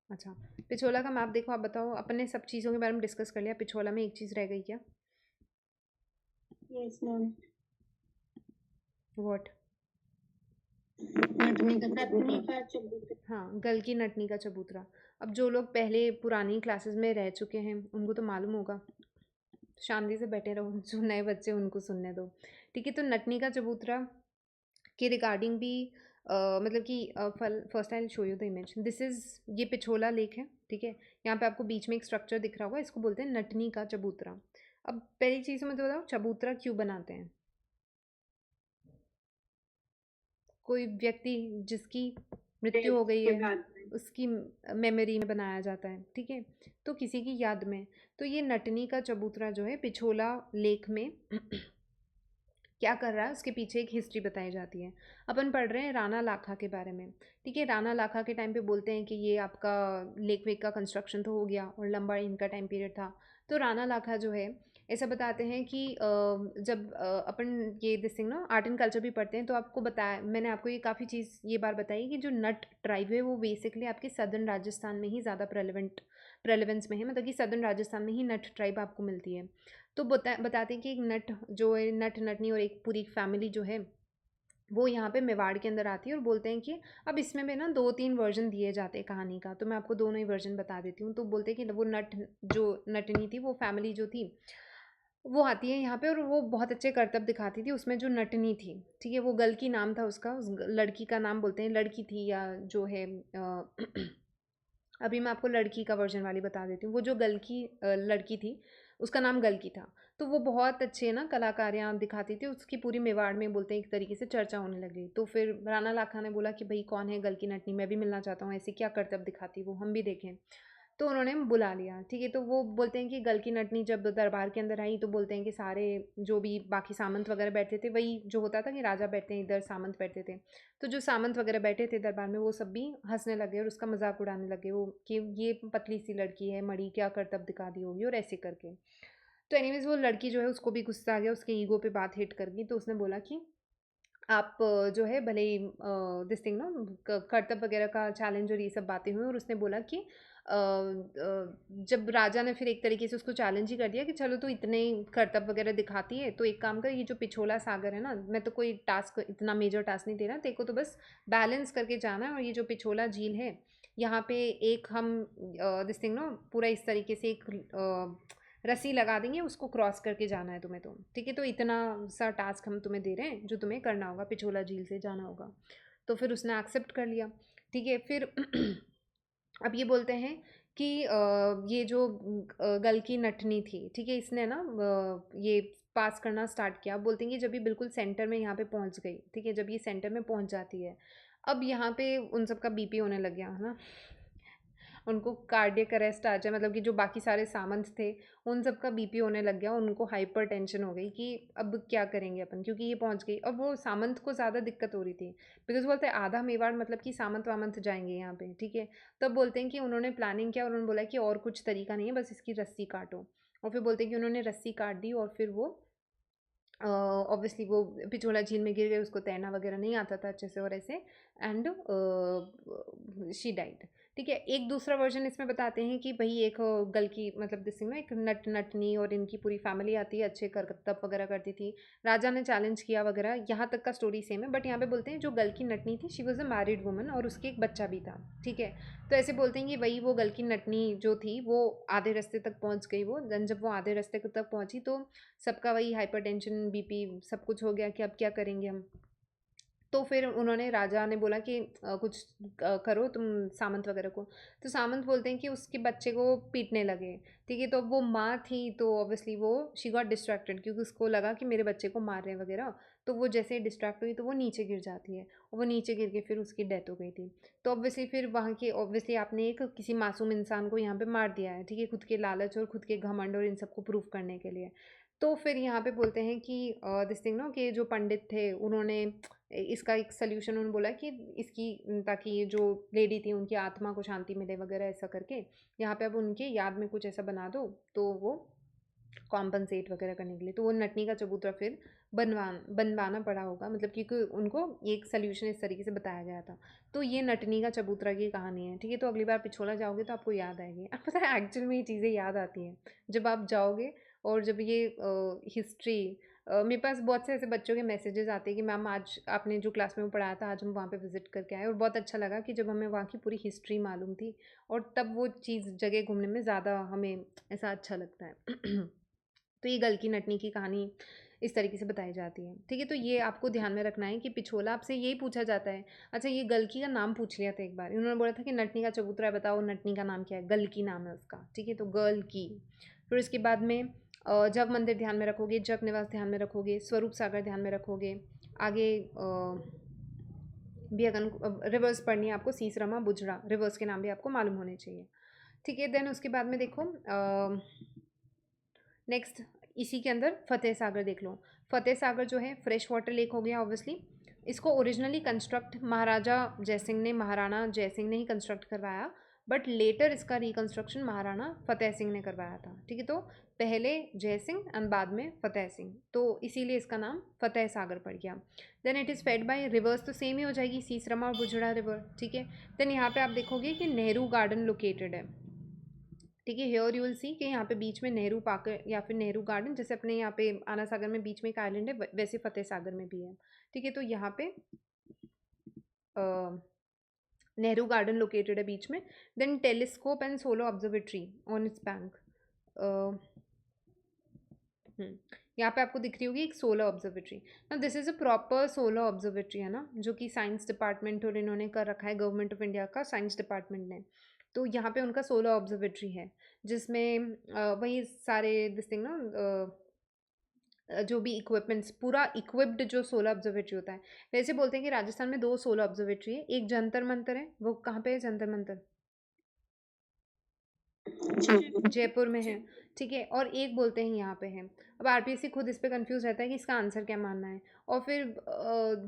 अच्छा, पिछोला का मैप देखो, आप बताओ। अपन ने सब चीज़ों के बारे में डिस्कस कर लिया, पिछोला में एक चीज़ रह गई क्या? Yes ma'am. वॉट? नटनी का चबूतरा। हाँ, गल की नटनी का चबूतरा। अब जो लोग पहले पुरानी क्लासेस में रह चुके हैं उनको तो मालूम होगा, शांति से बैठे रहो, जो नए बच्चे उनको सुनने दो, ठीक है। तो नटनी का चबूतरा के रिगार्डिंग भी मतलब कि first I show you the image. This is, ये पिछोला लेक है, ठीक है। यहाँ पे आपको बीच में एक स्ट्रक्चर दिख रहा होगा, इसको बोलते हैं नटनी का चबूतरा। अब पहली चीज़ मैं तो बताऊँ, चबूतरा क्यों बनाते हैं? कोई व्यक्ति जिसकी मृत्यु हो डेथ गई के है, बाद में। उसकी मेमोरी में बनाया जाता है, ठीक है। तो किसी की याद में। तो ये नटनी का चबूतरा जो है पिछोला लेक में क्या कर रहा है, उसके पीछे एक हिस्ट्री बताई जाती है। अपन पढ़ रहे हैं राणा लाखा के बारे में, ठीक है। राणा लाखा के टाइम पे बोलते हैं कि ये आपका लेक वेक का कंस्ट्रक्शन तो हो गया और लंबा इनका टाइम पीरियड था। तो राणा लाखा जो है, ऐसा बताते हैं कि जब अपन ये दिस थिंग ना आर्ट एंड कल्चर भी पढ़ते हैं, तो आपको बताया मैंने, आपको ये काफ़ी चीज़ ये बार बताई कि जो नट ट्राइब है वो बेसिकली आपके सदर्न राजस्थान में ही ज़्यादा प्रेलेवेंस में है। मतलब कि सदर्न राजस्थान में ही नट ट्राइब आपको मिलती है। तो बताते हैं कि एक नट जो है, नट नटनी और एक पूरी फैमिली जो है, वो यहाँ पे मेवाड़ के अंदर आती है। और बोलते हैं कि अब इसमें भी ना 2-3 वर्जन दिए जाते हैं कहानी का, तो मैं आपको दोनों ही वर्जन बता देती हूँ। तो बोलते हैं कि वो जो नटनी थी, वो फैमिली जो थी, वो आती है यहाँ पे, और वो बहुत अच्छे करतब दिखाती थी। उसमें जो नटनी थी, ठीक है, वो गलकी नाम था उसका, उस लड़की का नाम बोलते हैं, लड़की थी या जो है अभी मैं आपको लड़की का वर्जन वाली बता देती हूँ। वो जो लड़की थी, उसका नाम गलकी था। तो वो बहुत अच्छे ना कलाकारियाँ दिखाती थी, उसकी पूरी मेवाड़ में बोलते हैं एक तरीके से चर्चा होने लगी। तो फिर राणा लाखा ने बोला कि भाई कौन है गलकी नटनी, मैं भी मिलना चाहता हूँ, ऐसे क्या करतब दिखाती वो, हम भी देखें। तो उन्होंने बुला लिया, ठीक है। तो वो बोलते हैं कि गलकी नटनी जब दरबार के अंदर आई, तो बोलते हैं कि सारे जो भी बाकी सामंत वगैरह बैठे थे, वही जो होता था कि राजा बैठते हैं इधर, सामंत बैठते थे। तो जो सामंत वगैरह बैठे थे दरबार में, वो सब भी हंसने लगे और उसका मजाक उड़ाने लगे, वो कि ये पतली सी लड़की है, मड़ी क्या करतब दिखा दी होगी, और ऐसे करके। तो एनीवेज वो लड़की जो है, उसको भी गुस्सा आ गया, उसके ईगो पे बात हिट कर गई। तो उसने बोला कि आप जो है भले ही दिस थिंग ना करतब वगैरह का चैलेंज और ये सब बातें हुई, और उसने बोला कि जब राजा ने फिर एक तरीके से उसको चैलेंज ही कर दिया कि चलो तू इतने ही करतब वगैरह दिखाती है, तो एक काम कर, ये जो पिछोला सागर है ना, मैं तो कोई टास्क इतना मेजर टास्क नहीं दे रहा तेरे को, तो बस बैलेंस करके जाना है। और ये जो पिछोला झील है, यहाँ पे एक हम दिस थिंग ना पूरा इस तरीके से एक रस्सी लगा देंगे, उसको क्रॉस करके जाना है तुम्हें, तो ठीक है। तो इतना सा टास्क हम तुम्हें दे रहे हैं जो तुम्हें करना होगा, पिछोला झील से जाना होगा। तो फिर उसने एक्सेप्ट कर लिया, ठीक है। फिर अब ये बोलते हैं कि ये जो गल की नटनी थी, ठीक है, इसने ना ये पास करना स्टार्ट किया। बोलते हैं कि जब ये बिल्कुल सेंटर में यहाँ पे पहुँच गई, ठीक है, जब ये सेंटर में पहुँच जाती है, अब यहाँ पे उन सबका बीपी होने लग गया, है ना। उनको कार्डियक अरेस्ट आ जाए, मतलब कि जो बाकी सारे सामंत थे, उन सब का बीपी होने लग गया, उनको हाइपर टेंशन हो गई कि अब क्या करेंगे अपन, क्योंकि ये पहुंच गई। अब वो सामंत को ज़्यादा दिक्कत हो रही थी, बिकॉज बोलते हैं आधा मेवाड़ मतलब कि सामंत वामंत जाएंगे यहाँ पे, ठीक है। तब बोलते हैं कि उन्होंने प्लानिंग किया और उन्होंने बोला कि और कुछ तरीका नहीं है, बस इसकी रस्सी काटो। और फिर बोलते हैं कि उन्होंने रस्सी काट दी, और फिर वो ऑब्वियसली वो पिछोला झील में गिर गए, उसको तैरना वगैरह नहीं आता था अच्छे से, और ऐसे एंड शी डाइड, ठीक है। एक दूसरा वर्जन इसमें बताते हैं कि भाई एक गर्ल की मतलब दिस थिंग ना, एक नटनी और इनकी पूरी फैमिली आती है, अच्छे करतब वगैरह करती थी, राजा ने चैलेंज किया वगैरह, यहाँ तक का स्टोरी सेम है। बट यहाँ पे बोलते हैं जो गर्ल की नटनी थी she was a married woman और उसके एक बच्चा भी था। ठीक है। तो ऐसे बोलते हैं कि वही वो गर्ल की नटनी जो थी वो आधे रास्ते तक पहुँच गई। वो देन जब वो आधे रास्ते तक पहुँची तो सबका वही हाइपरटेंशन बीपी सब कुछ हो गया कि अब क्या करेंगे हम। तो फिर उन्होंने राजा ने बोला कि कुछ करो तुम सामंत वगैरह को। तो सामंत बोलते हैं कि उसके बच्चे को पीटने लगे। ठीक है। तो वो माँ थी तो ऑब्वियसली वो शी गॉट डिस्ट्रैक्टेड क्योंकि उसको लगा कि मेरे बच्चे को मार रहे हैं वगैरह। तो वो जैसे ही डिस्ट्रैक्ट हुई तो वो नीचे गिर जाती है और वो नीचे गिर के फिर उसकी डेथ हो गई थी। तो ऑब्वियसली फिर वहाँ के ऑब्वियसली आपने एक किसी मासूम इंसान को यहाँ पे मार दिया है। ठीक है। खुद के लालच और खुद के घमंड और इन सबको प्रूव करने के लिए। तो फिर यहाँ पे बोलते हैं कि दिस थिंग नो कि जो पंडित थे उन्होंने इसका एक सल्यूशन उन्होंने बोला कि इसकी ताकि ये जो लेडी थी उनकी आत्मा को शांति मिले वगैरह ऐसा करके यहाँ पे अब उनके याद में कुछ ऐसा बना दो तो वो कॉम्पनसेट वगैरह करने के लिए। तो वो नटनी का चबूतरा फिर बनवाना पड़ा होगा मतलब क्योंकि उनको एक सल्यूशन इस तरीके से बताया गया था। तो ये नटनी का चबूतरा की कहानी है। ठीक है। तो अगली बार पिछोला जाओगे तो आपको याद आएगी। अब पता है एक्चुअल में ये चीज़ें याद आती हैं जब आप जाओगे और जब ये हिस्ट्री मेरे पास बहुत से ऐसे बच्चों के मैसेजेस आते हैं कि मैम आज आपने जो क्लास में वो पढ़ाया था आज हम वहाँ पे विजिट करके आए और बहुत अच्छा लगा कि जब हमें वहाँ की पूरी हिस्ट्री मालूम थी और तब वो चीज़ जगह घूमने में ज़्यादा हमें ऐसा अच्छा लगता है। तो ये गल की नटनी की कहानी इस तरीके से बताई जाती है। ठीक है। तो ये आपको ध्यान में रखना है कि पिछोला आपसे यही पूछा जाता है। अच्छा ये गलकी का नाम पूछ लिया था एक बार, इन्होंने बोला था कि नटनी का चबूतरा है बताओ नटनी का नाम क्या है, गलकी नाम है उसका। ठीक है। तो गर्ल की। फिर उसके बाद में जग मंदिर ध्यान में रखोगे, जग निवास ध्यान में रखोगे, स्वरूप सागर ध्यान में रखोगे। आगे भी अगर रिवर्स पढ़नी है आपको सीसरमा बुजरा रिवर्स के नाम भी आपको मालूम होने चाहिए। ठीक है। देन उसके बाद में देखो नेक्स्ट इसी के अंदर फतेह सागर देख लो। फतेह सागर जो है फ्रेश वाटर लेक हो गया ऑब्वियसली। इसको ओरिजिनली कंस्ट्रक्ट महाराजा जयसिंह ने महाराणा जयसिंह ने ही कंस्ट्रक्ट करवाया बट लेटर इसका रिकंस्ट्रक्शन महाराणा फतेह सिंह ने करवाया था। ठीक है। तो पहले जयसिंह एंड बाद में फतेह सिंह तो इसीलिए इसका नाम फतेह सागर पड़ गया। Then it is fed by rivers तो सेम ही हो जाएगी सीसरमा और बुजड़ा रिवर। ठीक है। देन यहाँ पे आप देखोगे कि नेहरू गार्डन लोकेटेड है। ठीक है। हेयर यू विल सी कि यहाँ पे बीच में नेहरू पार्क या फिर नेहरू गार्डन जैसे अपने यहाँ पे आना सागर में बीच में एक आइलैंड है वैसे फतेह सागर में भी है। ठीक है। तो यहाँ पे नेहरू गार्डन लोकेटेड है बीच में। Then telescope and solar observatory on its bank. यहाँ पे आपको दिख रही होगी एक सोलर ऑब्जर्वेटरी। ना this is a proper solar observatory है ना जो कि साइंस डिपार्टमेंट और इन्होंने कर रखा है गवर्नमेंट ऑफ इंडिया का साइंस डिपार्टमेंट ने। तो यहाँ पे उनका सोलर ऑब्जर्वेटरी है जिसमें वही सारे दिस थिंग ना जो भी इक्विपमेंट्स पूरा इक्विप्ड जो सोलर ऑब्जर्वेटरी होता है। वैसे बोलते हैं कि राजस्थान में 2 सोलर ऑब्जर्वेटरी है, एक जंतर मंतर है वो कहाँ पे है जंतर मंतर जयपुर में है। ठीक है। और एक बोलते हैं यहाँ पे है। अब आरपीएससी खुद इस पे कंफ्यूज रहता है कि इसका आंसर क्या मानना है और फिर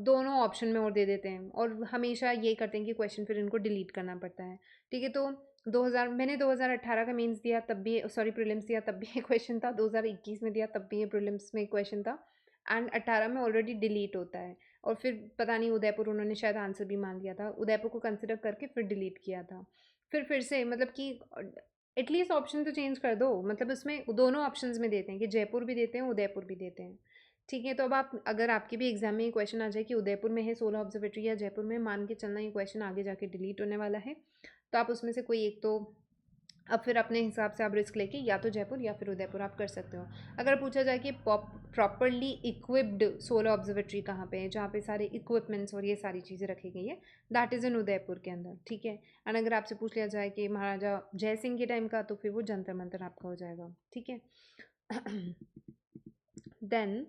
दोनों ऑप्शन में और दे देते हैं और हमेशा ये करते हैं कि क्वेश्चन फिर इनको डिलीट करना पड़ता है। ठीक है। तो 2000 मैंने 2018 का मेंस दिया तब भी सॉरी प्रीलिम्स दिया तब भी ये क्वेश्चन था, 2021 में दिया तब भी ये प्रीलिम्स में क्वेश्चन था एंड 18 में ऑलरेडी डिलीट होता है। और फिर पता नहीं उदयपुर उन्होंने शायद आंसर भी मान लिया था, उदयपुर को कंसिडर करके फिर डिलीट किया था। फिर से मतलब कि एटलीस्ट ऑप्शन तो चेंज कर दो। मतलब उसमें दोनों ऑप्शंस में देते हैं कि जयपुर भी देते हैं उदयपुर भी देते हैं। ठीक है। तो अब आप अगर आपके भी एग्जाम में ये क्वेश्चन आ जाए कि उदयपुर में है सोलर ऑब्जर्वेटरी या जयपुर में, मान के चलना ये क्वेश्चन आगे जाके डिलीट होने वाला है तो आप उसमें से कोई एक तो अब फिर अपने हिसाब से आप रिस्क लेके या तो जयपुर या फिर उदयपुर आप कर सकते हो। अगर पूछा जाए कि प्रॉपरली इक्विप्ड सोलर ऑब्जर्वेटरी कहाँ पे है जहाँ पे सारे इक्विपमेंट्स और ये सारी चीज़ें रखी गई है दैट इज़ इन उदयपुर के अंदर। ठीक है। एंड अगर आपसे पूछ लिया जाए कि महाराजा जय सिंह के टाइम का तो फिर वो जंतर मंतर आपका हो जाएगा। ठीक है। देन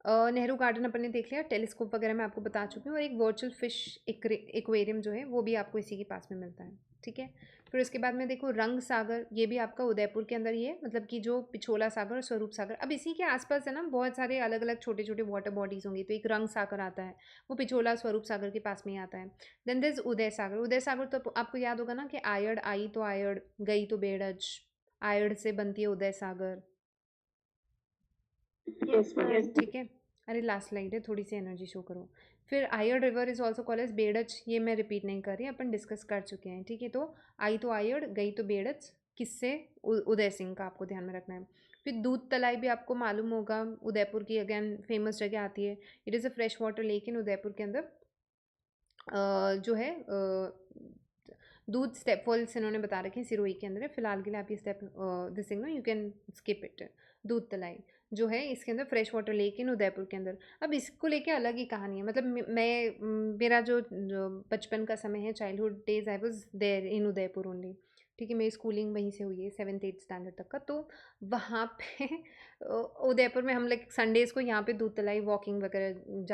नेहरू गार्डन अपन ने देख लिया, टेलीस्कोप वगैरह मैं आपको बता चुकी हूँ और एक वर्चुअल फिश एक्वेरियम जो है वो भी आपको इसी के पास में मिलता है। ठीक है। फिर उसके बाद में देखो रंग सागर, ये भी आपका उदयपुर के अंदर ही है मतलब कि जो पिछोला सागर और स्वरूप सागर। अब इसी के आसपास है ना बहुत सारे अलग अलग छोटे छोटे वाटर बॉडीज होंगी। तो एक रंग सागर आता है वो पिछोला स्वरूप सागर के पास में ही आता है। देन दिस उदय सागर, उदय सागर तो आपको याद होगा ना कि आयड़ आई तो आयड़ गई तो बेड़ज, आयड़ से बनती है उदय सागर। Yes ma'am. ठीक है। अरे लास्ट स्लाइड है थोड़ी सी एनर्जी शो करो। फिर Ayad river is also called as Berach, ये मैं रिपीट नहीं कर रही, अपन डिस्कस कर चुके हैं, ठीक है। तो आई तो आयड़, गई तो बेड़च, किससे, उदय सिंह का आपको ध्यान में रखना है। फिर दूध तलाई भी आपको मालूम होगा, उदयपुर की अगेन फेमस जगह आती है। It is a fresh water lake in Udaipur के अंदर। जो है दूध स्टेप फॉल्स इन्होंने बता रखे हैं, सिरोही के अंदर है। फिलहाल के लिए आप ये step this thing no you can skip it. Doodh Talai जो है इसके अंदर fresh water lake in Udaipur के अंदर। अब इसको लेके अलग ही कहानी है, मतलब मेरा जो बचपन का समय है, childhood days, I was there in Udaipur only, ठीक है। मेरी स्कूलिंग वहीं से हुई है 7th-8th स्टैंडर्ड तक का। तो वहाँ पे उदयपुर में हम लोग संडेज़ को यहाँ पे दूध तलाई वॉकिंग वगैरह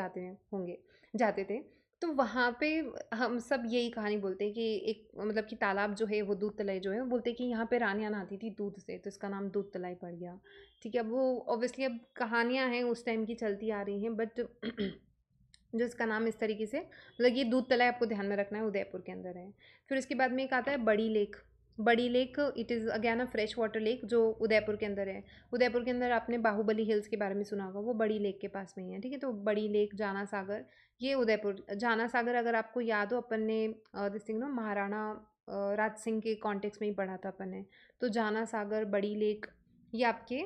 जाते थे। तो वहाँ पे हम सब यही कहानी बोलते हैं कि एक मतलब कि तालाब जो है वो दूध तलाई जो है, वो बोलते हैं कि यहाँ पे रानियाँ नहाती थी दूध से, तो इसका नाम दूध तलाई पड़ गया, ठीक है। अब वो ऑब्वियसली अब कहानियाँ हैं उस टाइम की चलती आ रही हैं, बट जो इसका नाम इस तरीके से, मतलब ये दूध तलाई आपको ध्यान में रखना है, उदयपुर के अंदर है। फिर उसके बाद में एक आता है बड़ी लेक। बड़ी lake it is again a fresh water lake जो उदयपुर के अंदर है। उदयपुर के अंदर आपने बाहुबली हिल्स के बारे में सुना होगा, वो बड़ी लेक के पास में ही है, ठीक है। तो बड़ी लेक, जाना सागर, ये उदयपुर। जाना सागर अगर आपको याद हो, अपन ने this thing no Maharana Raj Singh के कॉन्टेक्स्ट में ही पढ़ा था अपन ने। तो जाना सागर, बड़ी लेक, ये आपके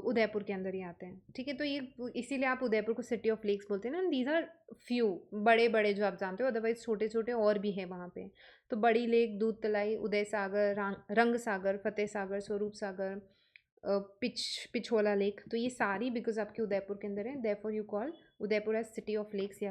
उदयपुर के अंदर ही आते हैं, ठीक है। तो ये इसीलिए आप उदयपुर को सिटी ऑफ लेक्स बोलते हैं ना। दीज आर फ्यू बड़े बड़े जो आप जानते हो, अदरवाइज छोटे छोटे और भी है वहाँ पे। तो बड़ी लेक, दूध तलाई, उदय सागर, रंग सागर, फतेह सागर, स्वरूप सागर, पिछोला लेक, तो ये सारी बिकॉज आपके उदयपुर के अंदर है, therefore you call Udaipur as city of lakes या